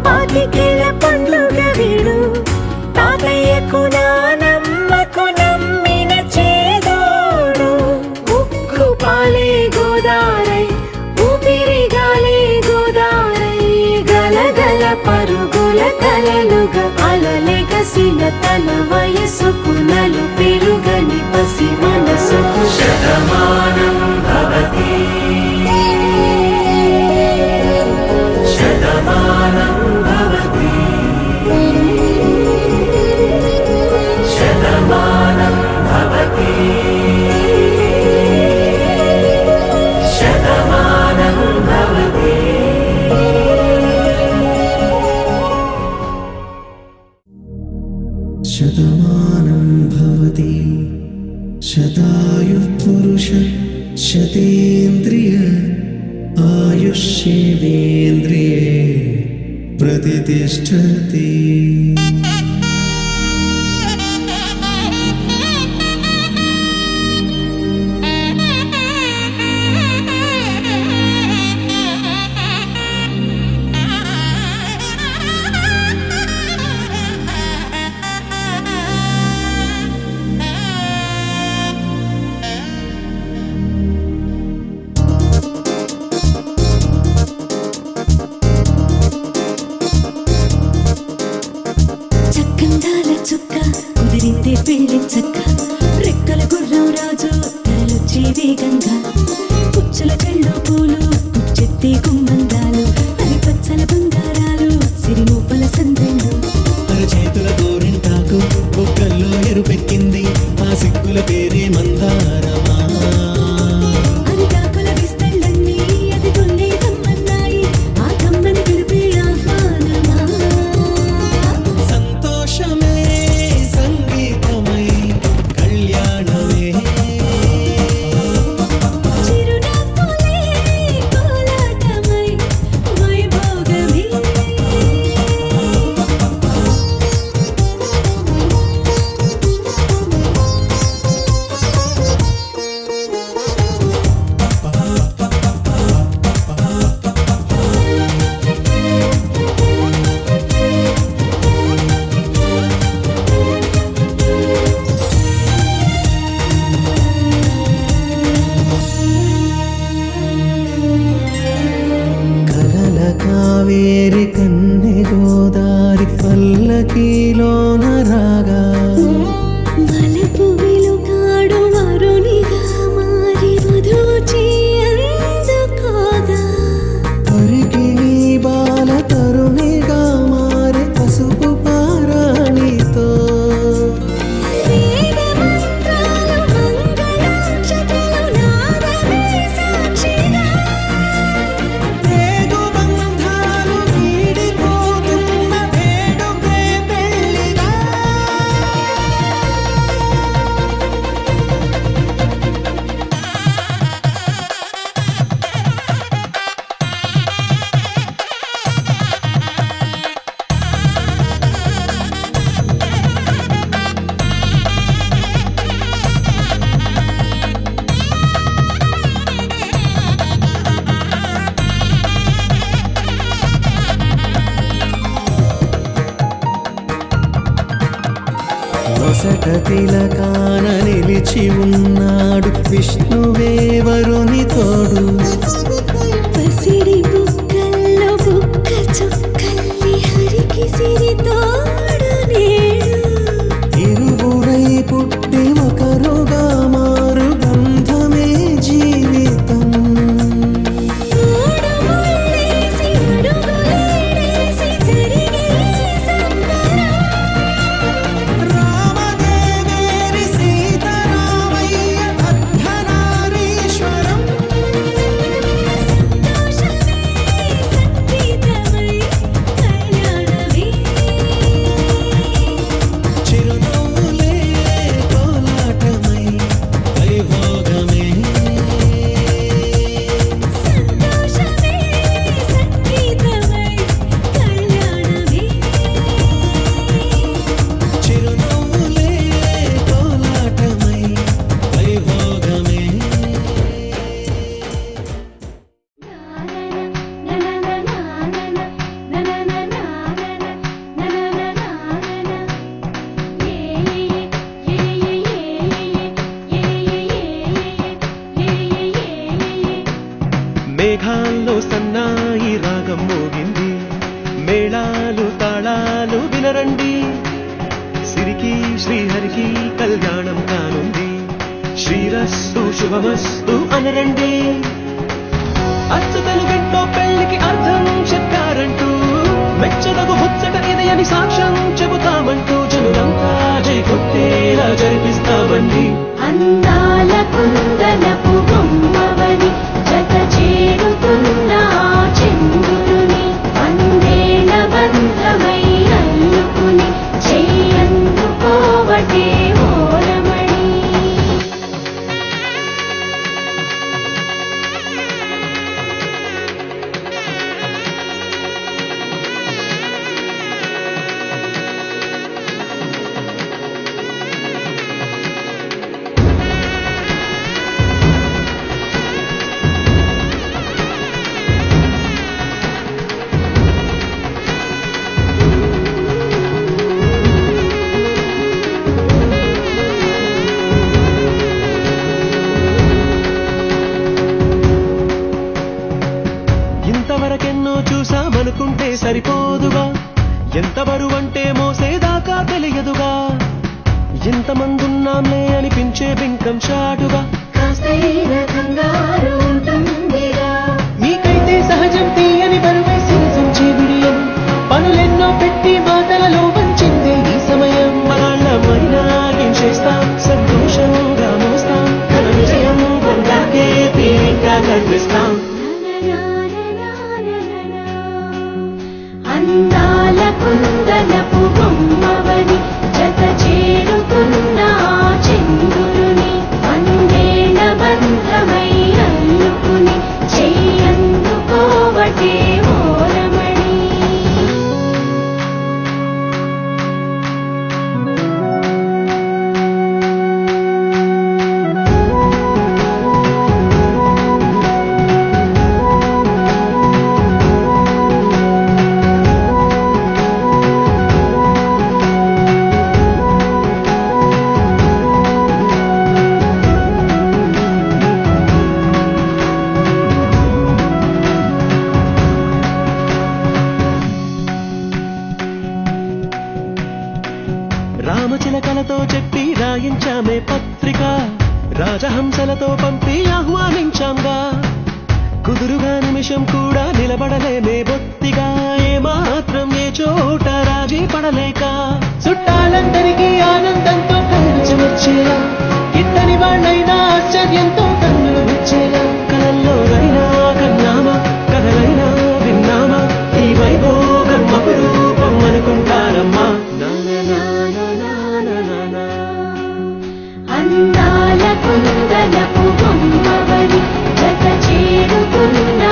పాతికేల పండుగ వీడు తాతయ్యకు నానమ్మకు నమ్మిన చేదోడు ఉక్కు పాలే గోదారై ఊపిరి గాలే గోదారై గలగల పరుగుల కలలుగా అలలెగసిన తన వయసుకు నలు పెరుగని పసి మనసుకు శతమానం భవతి శతమానం భవతి శతమానం భవతి శతమానం భవతి శతమానం భవతి శతాయుః పురుష శతేంద్రియ ఆయుష్యేవేంద్రియే ప్రతిష్టతి కావేరి కన్నె గోదారి పల్లకీలోన రాగా వలపు వెలుగాడు వరునిగా మారి వధూచి అందుకోగా పరికిణి బాల తరుణిగా మారే పసుపు పారాణితో వేద మంత్రాలు మంగళాక్షతలు నాదమే సాక్షిగా రేగు బంధాలు వీడిపోతున్న వేడుకే పెళ్ళిగా నొసట తిలకాన నిలిచి ఉన్నాడు విష్ణువే వరుని తోడు పసిడి బుక్కల్లో బుక్క చుక్కల్లి హరికి సిరి తోడు నేడు ఇరువురై పుట్టి ఒకరుగా మారు బంధమే జీవితం మూడు ముళ్ళేసి అడుగులేసి జరిగే సంబరం రామదేవేరి సీతారామయ్య అర్ధనారీశ్వరం సంతోషమే సంగీతమై కళ్యాణమే చిరునవ్వులే కోలాటమై వైభోగమే సంతోషమే సంగీతమై కళ్యాణమే చిరునవ్వులే కోలాటమై వైభోగమే మేఘాల్లో సన్నాయి రాగం మోగింది మేళాలు తాళాలు వినరండి సిరికి శ్రీహరికి కళ్యాణం కానుంది శ్రీరస్తు శుభమస్తు అనరండి అచ్చతలు గంటో పెళ్లికి అర్థం చెప్పారంటూ మెచ్చదగు ముచ్చట ఇది అని సాక్ష్యం చెబుతామంటూ జనులంతా జై కొట్టేలా జరిపిస్తామండి అందాల కుందనపు బొమ్మవని జత చేరుతున్న ఆ చంద్రుని వందేల బంధమై అల్లుకుని చెయ్యందుకోవటే ఓరమణి ఇంతవరకెన్నో చూసామనుకుంటే సరిపోదుగా ఎంత బరువంటే మోసేదాకా తెలియదుగా ఎంతమందున్నాంలే అనిపించే బింకం చాటుగా కాస్తైన కంగారు ఉంటుందిగా మీకైతే సహజం తీయని బరువే సిరిసంచే విడియం పనులెన్నో పెట్టి మాటలలో వంచిందే ఈ సమయం మనాళ్ళమైనా ఏం చేస్తాం సంతోషంగా మోస్తాం ఘన విజయం పొందాకే తీరిగ్గా కనిపిస్తాం అందాల కుందనపు బొమ్మవని జత చేరుతున్న ఆ చంద్రుని వందేల బంధమై అల్లుకుని చెయ్యందుకోవటే ఓరమణి మాటలతో చెప్పి రాయించామే పత్రిక రాజహంసలతో పంపి ఆహ్వానించాంగా కుదురుగా నిమిషం కూడా నిలబడలేమే బొత్తిగా ఏమాత్రం ఏ చోట రాజీ పడలేక చుట్టాలందరికీ ఆనందంతో కళ్ళు వచ్చేలా ఇద్దరి వాళ్ళైనా ఆశ్చర్యంతో కన్నులు వచ్చేలా కలల్లోనైనా కన్నామా కథలైనా విన్నామా ఈ వైభోగం అపురూపం అనుకుంటారమ్మా అందాల కుందనపు బొమ్మవని జత చేరుకున్న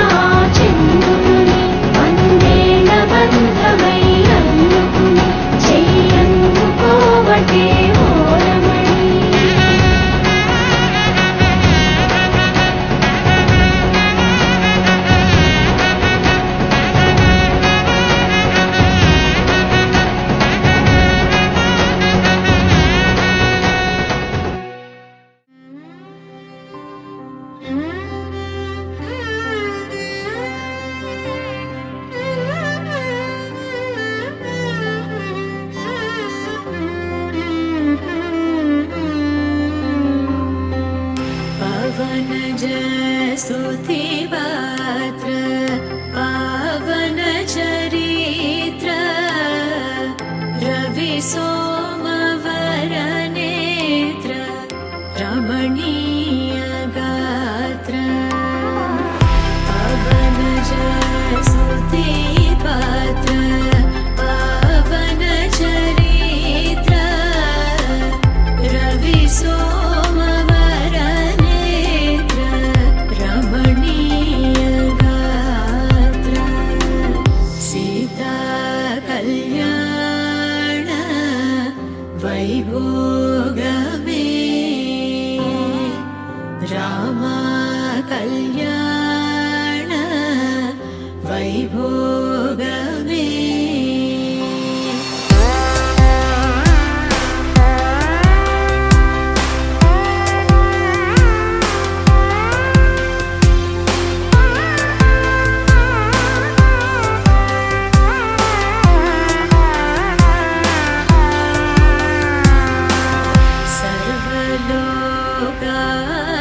చంద్రుని వందేల బంధమై అల్లుకుని చెయ్యందుకోవటే ఓరమణి पवनज स्तुति पात्र पावन चरित्र रवि सोमवर नेत्र रमणीय गात्र पवनज स्तुति पात्र पावन चरित्र रवि सोमवर नेत्र रमणीय गात्र सीता कल्याण वैभोगमे रामा कल्याण वैभोगमे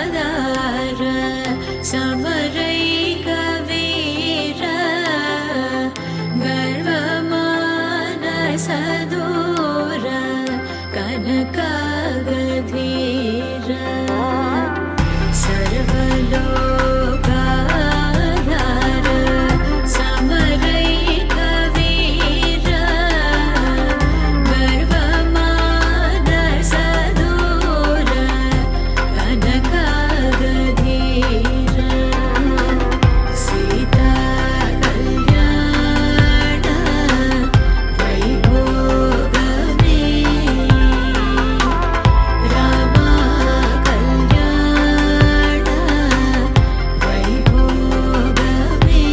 सर्वलोकाधार समरैकवीर गर्वमानसदूर कनकागधीर सर्वलोकाधार समरैकवीर गर्वमानसदूर कनकागधीर सीता कल्याण वैभोगमे रामा कल्याण वैभोगमे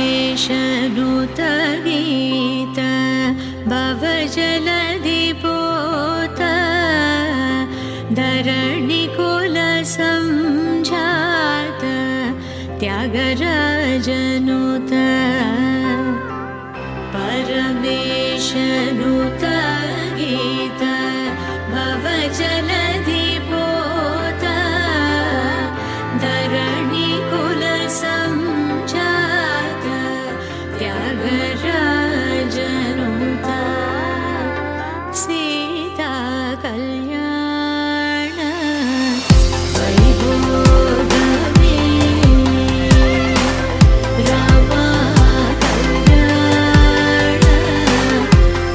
परमेशनुत गीत भवजलधिपोत धरणिकुल संजात त्यागराजनुत परमेशनुत गीत भवजलधिपोत धरणिकुल संजात त्यागराजनुत सीता कल्याण वैभोगमे रामा कल्याण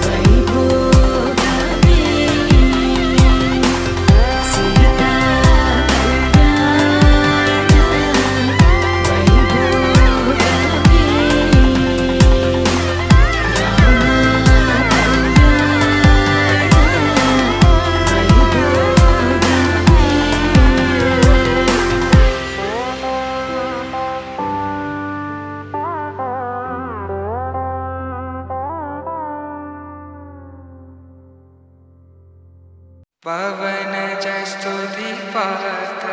वैभोगमे स्तुति पात्र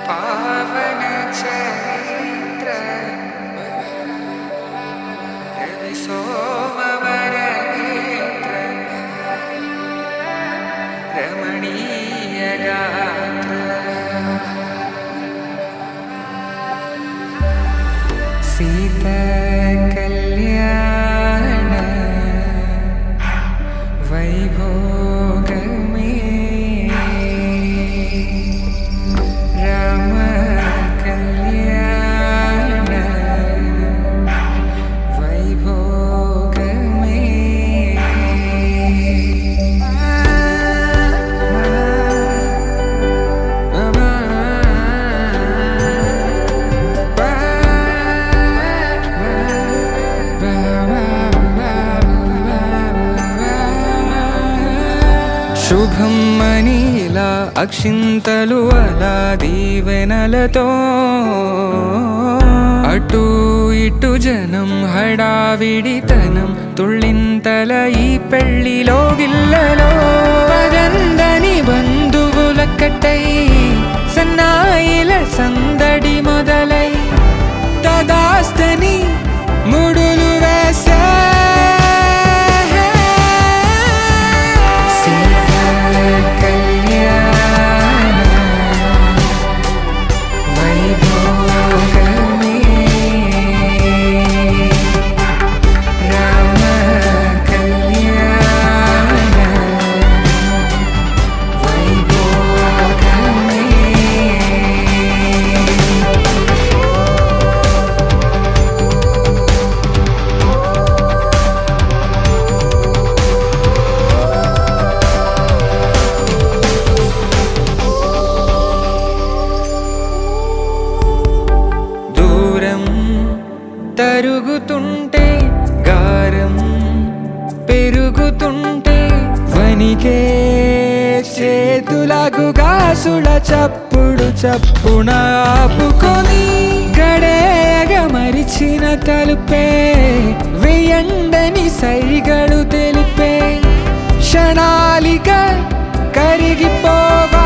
पावन चरित्र रवि सोमवर नेत्र रमणीय गात्र सीता कल्याण वैभोग में राम कल्याण वैभोग శుభం మనీలా అక్షింతలు అలా దీవెనలతో అటు ఇటు జనం హడావిడితనం తుళ్ళింతల ఈ పెళ్లిలో గిల్లలో పదందని బంధువుల కట్టై సన్నాయిల సందడి మొదలై తదాస్తని ముడులు వేసే తరుగుతుంటే గారం పెరుగుతుంటే వనికే చేతులకు గాసుల చప్పుడు చప్పున ఆపుకొని గడేగ మరిచిన తలుపే వేయండని సైగడు తెలిపే క్షణాలిక కరిగిపోవా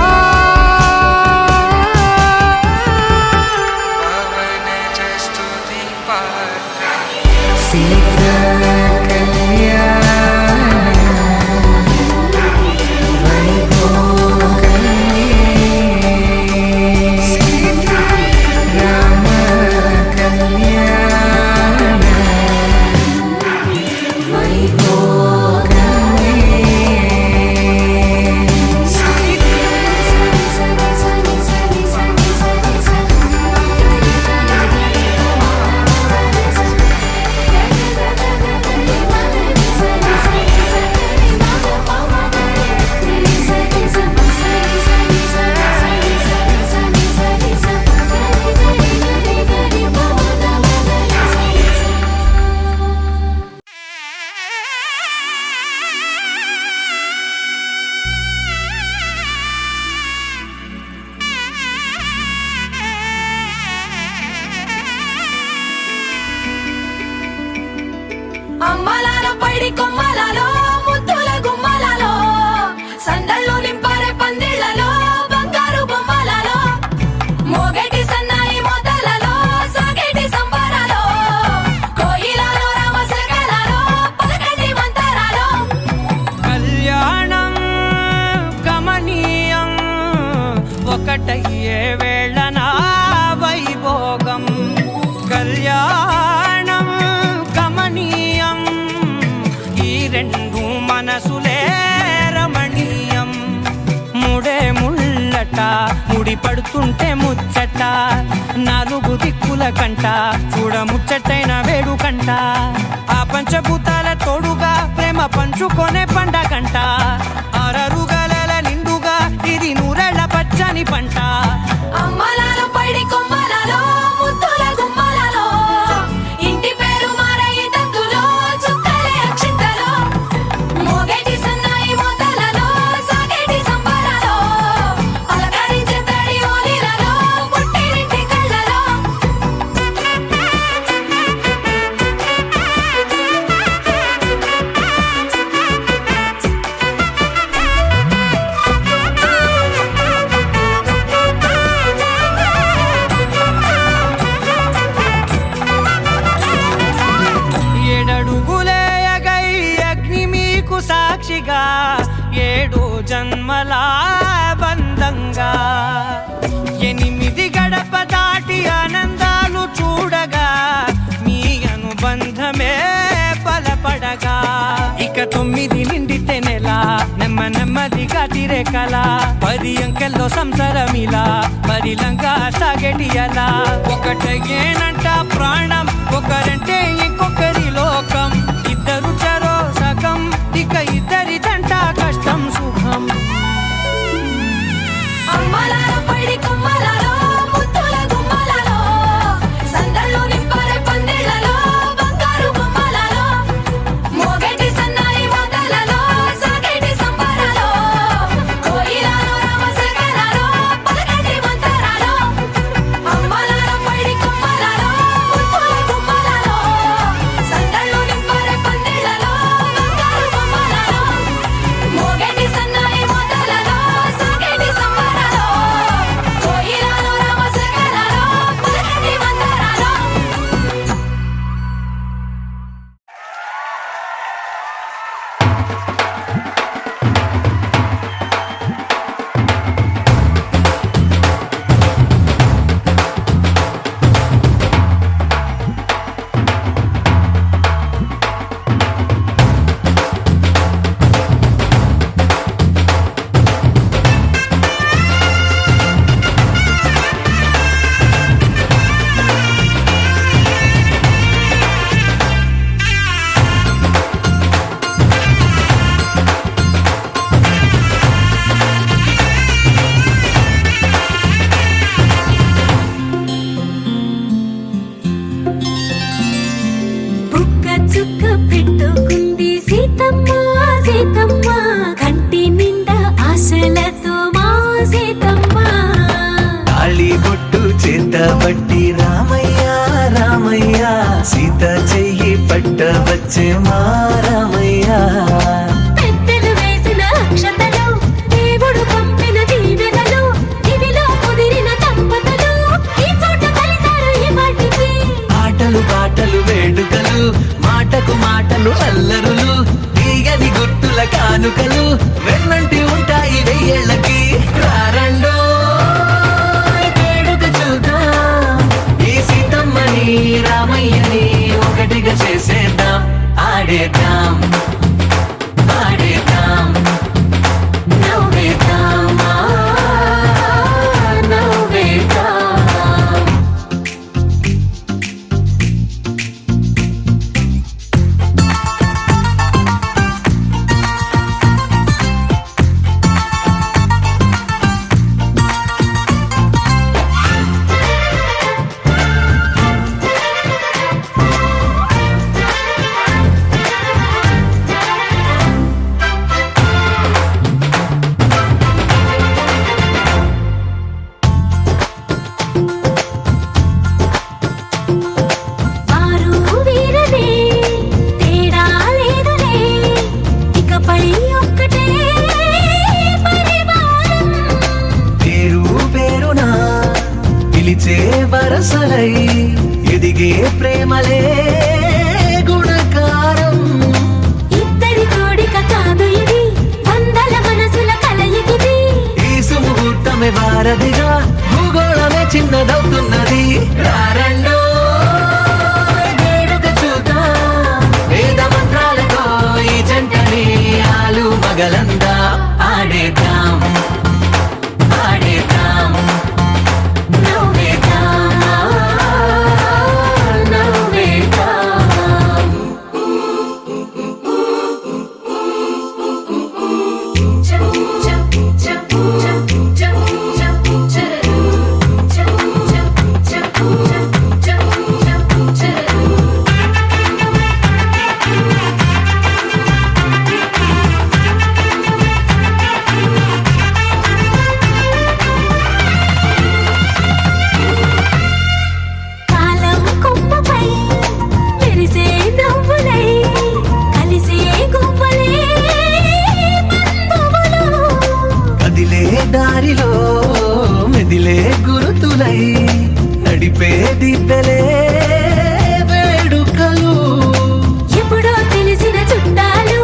అమ్మలాల పైడి కొమ్మలలో ముద్దుల గుమ్మలలో సందళ్ళు నింపారే పందిళ్లలో బంగారు బొమ్మలలో మోగేటి సన్నాయి మొదలలో సాగేటి సంబరాలో కోయిలలో రామశకలలో పలకటి మంతరాలో కళ్యాణం గమనీయం ఒకటయ్యే వేళ నా వైభోగం కళ్యాణం గమనీయం ఈ రెండు మనసులే రమణీయం ముడే ముళ్ళట ముడి పడుతుంటే ముచ్చట నాలుగు దిక్కుల కంట చూడ ముచ్చటైన వేడుకంట ఆ పంచభూతాల తోడుగా ప్రేమ పంచుకొనే పండగంట అరరుగలల నిండుగా ఇది నూరెళ్ళ పచ్చని పంట అమ్మలాల పైడి కొమ్మలలో ముద్దుల గుమ్మలలో ఇంటి పేరు మారయి తందులో చుక్కలే అక్షింతలో మోగేటి సన్నాయి మొదలలో సాగేటి సంబరాలో అలకరించే తడి ఓలిలలో పుట్టినింటి కళ్ళలో జన్మల బంధంగా 8 గడప దాటి ఆనందాలు చూడగా మీ అనుబంధమే బలపడగా ఇక 9 నిండితే నెల నెమ్మదిగా తిరేకల 10 అంకెల్లో సంసారమిలా పరిలంగా సాగేటియలా ఒకటేనంట ప్రాణం ఒకరంటే ఇంకొకరి లోకం ఇద్దరు చరో సగం ఇక ఇద్దరిదంట కష్టం సుఖం అమ్మలార పడి కొమ్మలలో ముత్తుల గుమ్మలలో సందళ్ళు నింపరే పందిళ్ళలో బంగారు గుమ్మలలో మోగేటి సన్నాయి మోతలలో సాగేటి సంబరాలో కోయిలలో రామసగలలో పలకటి మంతరాలో అమ్మలార పడి కొమ్మలలో ముత్తుల గుమ్మలలో సందళ్ళు నింపరే పందిళ్ళలో బంగారు గుమ్మలలో మోగేటి సన్నాయి మోతలలో సాగేటి సంబరాలో కోయిలలో రామసగలలో పలకటి మంతరాలో బుక్క చుక్క పెట్టుకుంది సీతమ్మ సీతమ్మ కంటి నిండా ఆశలతో మా సీతమ్మ తాళి బొట్టు చేతబట్టి రామయ్య రామయ్య సీత చెయ్యి పట్టవచ్చే మా రామయ్య పెద్దలు వేసిన అక్షతలు దేవుడు పంపిన దీవెనలు ఇవిలో కుదిరిన దంపతులు ఈ చోట కలిసారు ఈ వాటికి ఆటలు పాటలు వేడుకలు మాటకు మాటలు అల్లరులు తీయని గుర్తుల కానుకలు వెన్నంటి ఉంటాయి 1000 ఏళ్ళకి రారండో వేడుక చూద్దాం ఈ సీతమ్మని రామయ్యని ఒకటిగా చేసేద్దాం ఆడేద్దాం ఆడేద్దాం నవ్వేద్దాం నవ్వేద్దాం వారు వీరనే తేడా లేదులే ఇకపై ఒక్కటే పరివారం పేరు పేరునా పిలిచే వరసలై ఎదిగే ప్రేమలే గుణకారం ఇద్దరి కోడిక కాదు ఇది వందల మనసుల కలయికిది ఈ సుముహూర్తమే వారధిగా భూగోళమే చిన్నదవుతున్నది రారండో వేడుక చూద్దాం వేద మంత్రాలతో ఈ జంటని ఆలు మగలందా ఆడేద్దాం ఆడేద్దాం నవ్వేద్దాం నవ్వేద్దాం కాలం కొమ్మపై మెరిసే నవ్వులై కలిసే గువ్వలే బంధువులు కదిలే దారిలో మెదిలే గురుతులై నడిపే దిబ్బెలే వేడుకలు ఎప్పుడో తెలిసిన చుట్టాలు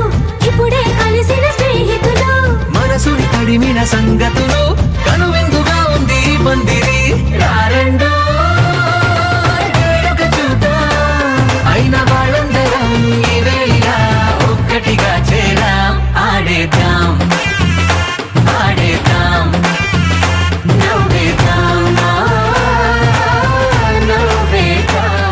ఇప్పుడే కలిసిన స్నేహితులు మనసుని కదిమిన సంగతులు కనువిందుగా ఉంది పందిరి రారండో వేడుక చూద్దాం అయిన వాళ్ళందరం ఈ వేళ ఒక్కటిగా చేరాం ఆడేద్దాం ఆడేద్దాం నవ్వేద్దాం నవ్వేద్దాం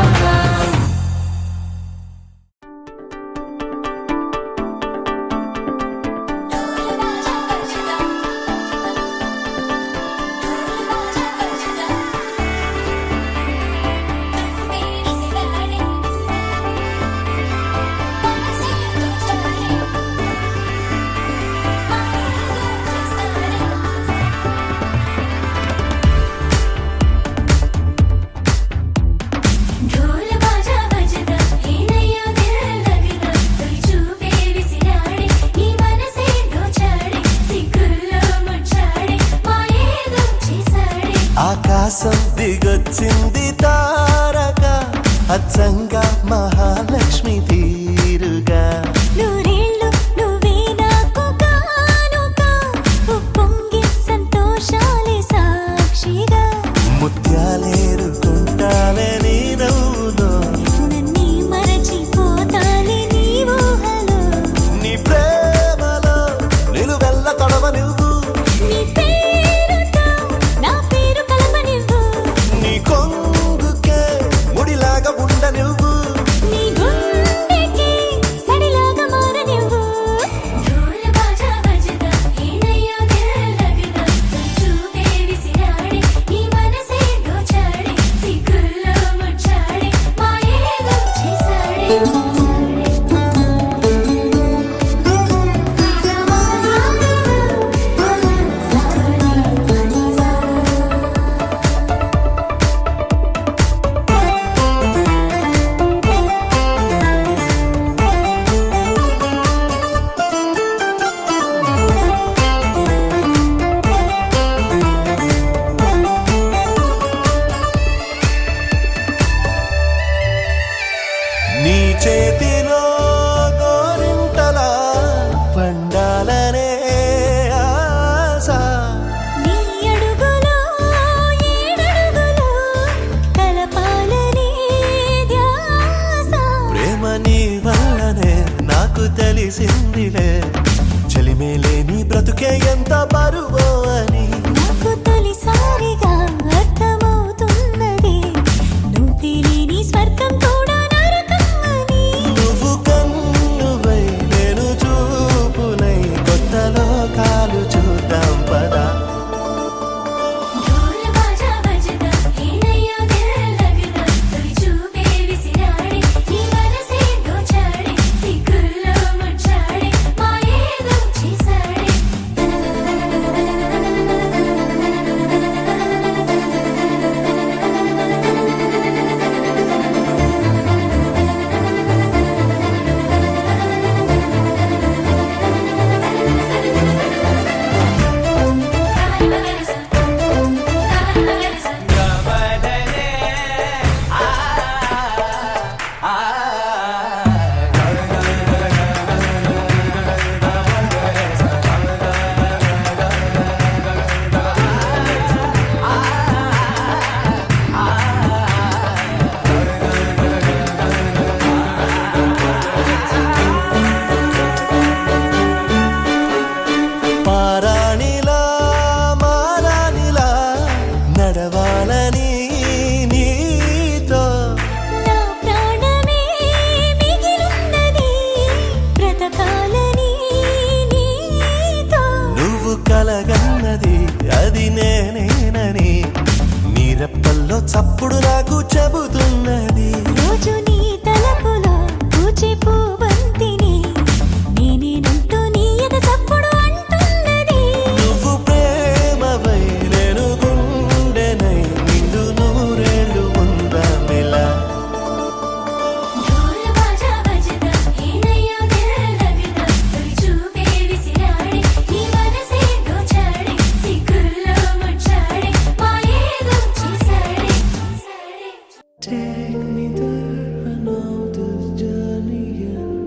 ढोल बाजा बजदा हेनయ్యో దిల్ लगदा తొలి చూపే విసిరాడే నీ మనసే దోచాడే సిగ్గుల్లో ముచ్చాడే మాయేదో చేసాడే ఆకాశం దిగొచ్చింది తారక అచ్చంగా మహాలక్ష్మి తీరుగా నూరేళ్ళు నువ్వే నాకు కానుక ఉప్పొంగి సంతోషాలే సాక్షిగా ముత్యాలేరుకుంటాలే నీ నవ్వులో నన్నే మరచిపోతానే నీ ఊహలో నీ ప్రేమలో నిలువెల్ల తొడవ నువ్వు నీ పేరుతో నా పేరు కలపనివ్వు నీ కొంగుకే ముడిలాగా ఉండ నువ్వు నీ గుండెకి సడిలాగా మారనివ్వు ढोल बाजा बजदा हेनయ్యో దిల్ लगदा తొలి చూపే విసిరాడే నీ మనసే దోచాడే సిగ్గుల్లో ముచ్చాడే మాయేదో చేసాడే నీ చేతిలో గోరింటలా పండాలనే ఆశ నీ అడుగులో ఏడడుగులో కలపాలనే ధ్యాస ప్రేమ నీ వల్లనే నాకు తెలిసిందిలే చెలిమేలే నీ బ్రతుకే ఎంత బరువో అని నాకు తొలిసారిగా అర్థమవుతున్నది నువ్వు లేని స్వర్గం కూడా నరకం అని నువ్వు కన్నువై నేను చూపునై కొత్త లోకాలు చూద్దాం పదా ढोल बाजा बजदा हेनయ్యో దిల్ लगदा తొలి చూపే విసిరాడే నీ మనసే దోచాడే సిగ్గుల్లో ముచ్చాడే మాయేదో చేసాడే పారాణిలా మారాణిలా నడవాలని నీతో నా ప్రాణమే మిగిలున్నది బ్రతకాలని నీతో నువ్వు కలగన్నది అది నేనేనని నీ రెప్పల్లో చప్పుడు నాకు చెబుతున్నది రోజు నీ తలపులో పూచే పూబంతిని నేనేనంటూ నీ ఎద చప్పుడు అంటున్నది నువ్వు ప్రేమవై నేను గుండెనై నిండు నూరేళ్ళు ఉందామిలా ढोल बाजा बजदा हेनయ్యో దిల్ लगदा తొలి చూపే విసిరాడే నీ మనసే దోచాడే సిగ్గుల్లో ముచ్చాడే మాయేదో చేసాడే Take me there, I know this journey ends.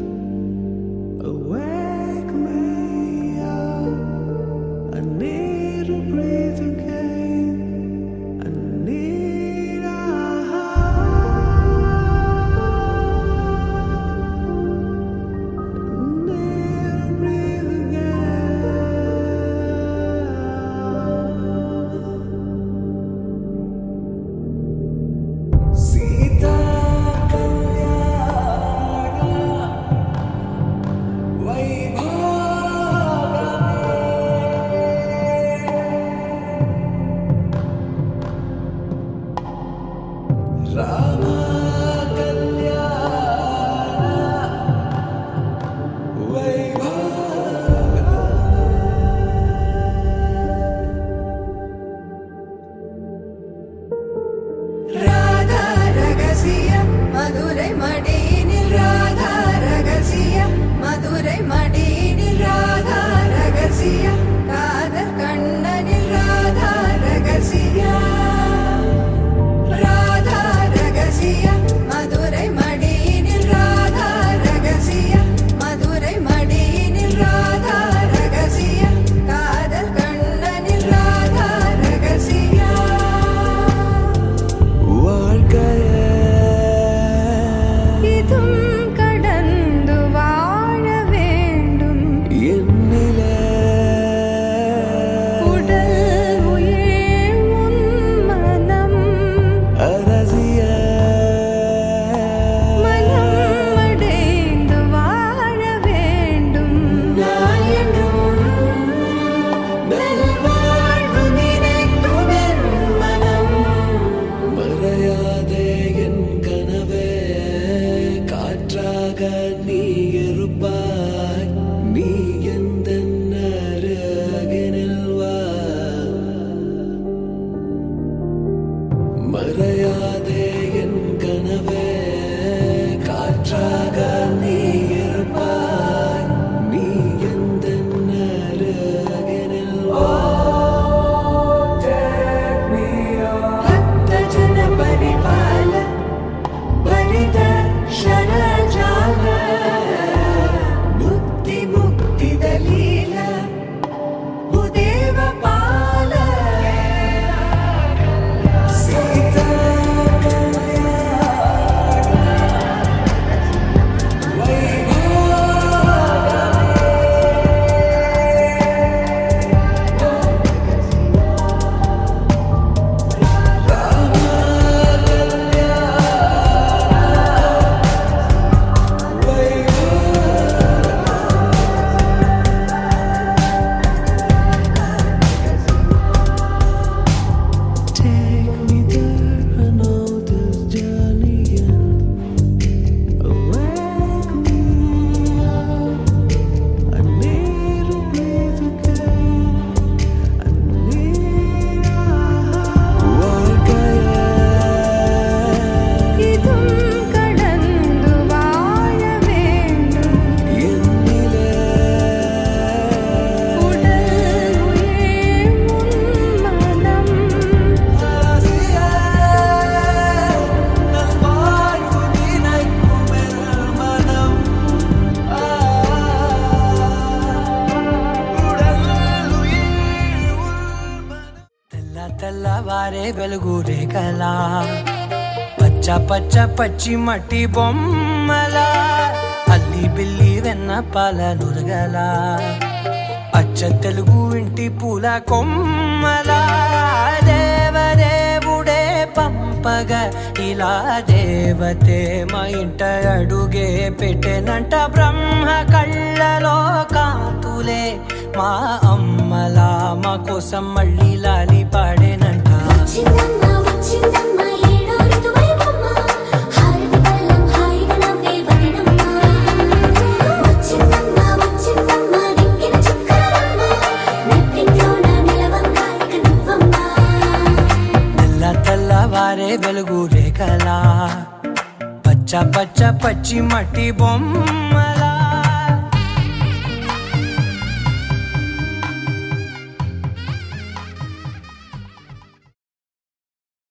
உடல் உயிர் உன் மனம் அரசிய மனம் அடைந்து வாழ வேண்டும் நல்வாழ்வு நினைக்கும் என் மனம் மறையாதே என் கனவே காற்றாக நீ இருப்பாய் நீ எந்த அருகினில் வா மறையாதே என் கனவே காற்றாக நீ இருப்பாய் நீ எந்த அருகினில் வா ಭಕ್ತ ಜನ ಪರಿಪಾಲ ಬಲಿದ ಶರಜಾಲ ಮುಕ್ತಿ ಮುಕ್ತಿ ದಲೀಲ ಭೂದೇವ ಪಾಲ Sita Take me there, I know this journey ends. Wake me up. I need to breathe again. I need இதும் கடந்து வாழ வேண்டும் என்னிலே உடல் உயிர் உன் மனம் நல்வாழ்வு நினைக்கும் என் மனம் உடல் உயிர் உன் மனம் తెల్ల తెల్లవారే వెలుగు రేఖలా పచ్చ పచ్చ పచ్చి మట్టి బొమ్మల అల్లి బిల్లి వెన్న పాల నురగల అచ్చ తెలుగు ఇంటి పూల కొమ్మల దేవదేవుడే పంపగ ఇలా దేవతే మా ఇంట అడుగే పెట్టెనంట బ్రహ్మ కళ్ళలో కాంతులే మా అమ్మలా మా కోసం మళ్ళీ లాలి పాడేనంట వచ్చిందమ్మ వచ్చిందమ్మ ఏడో ఋతువైవమ్మ హారతి పళ్ళం హాయిగా నవ్వే వదినమ్మ వచ్చిందమ్మ వచ్చిందమ్మ దిక్కిన చుక్కలమ్మ నెట్టింట్లోన నిలవంగా ఇక నువ్వమ్మ తెల్ల తెల్లవారే వెలుగు రేఖలా పచ్చ పచ్చ పచ్చి మట్టి బొమ్మలా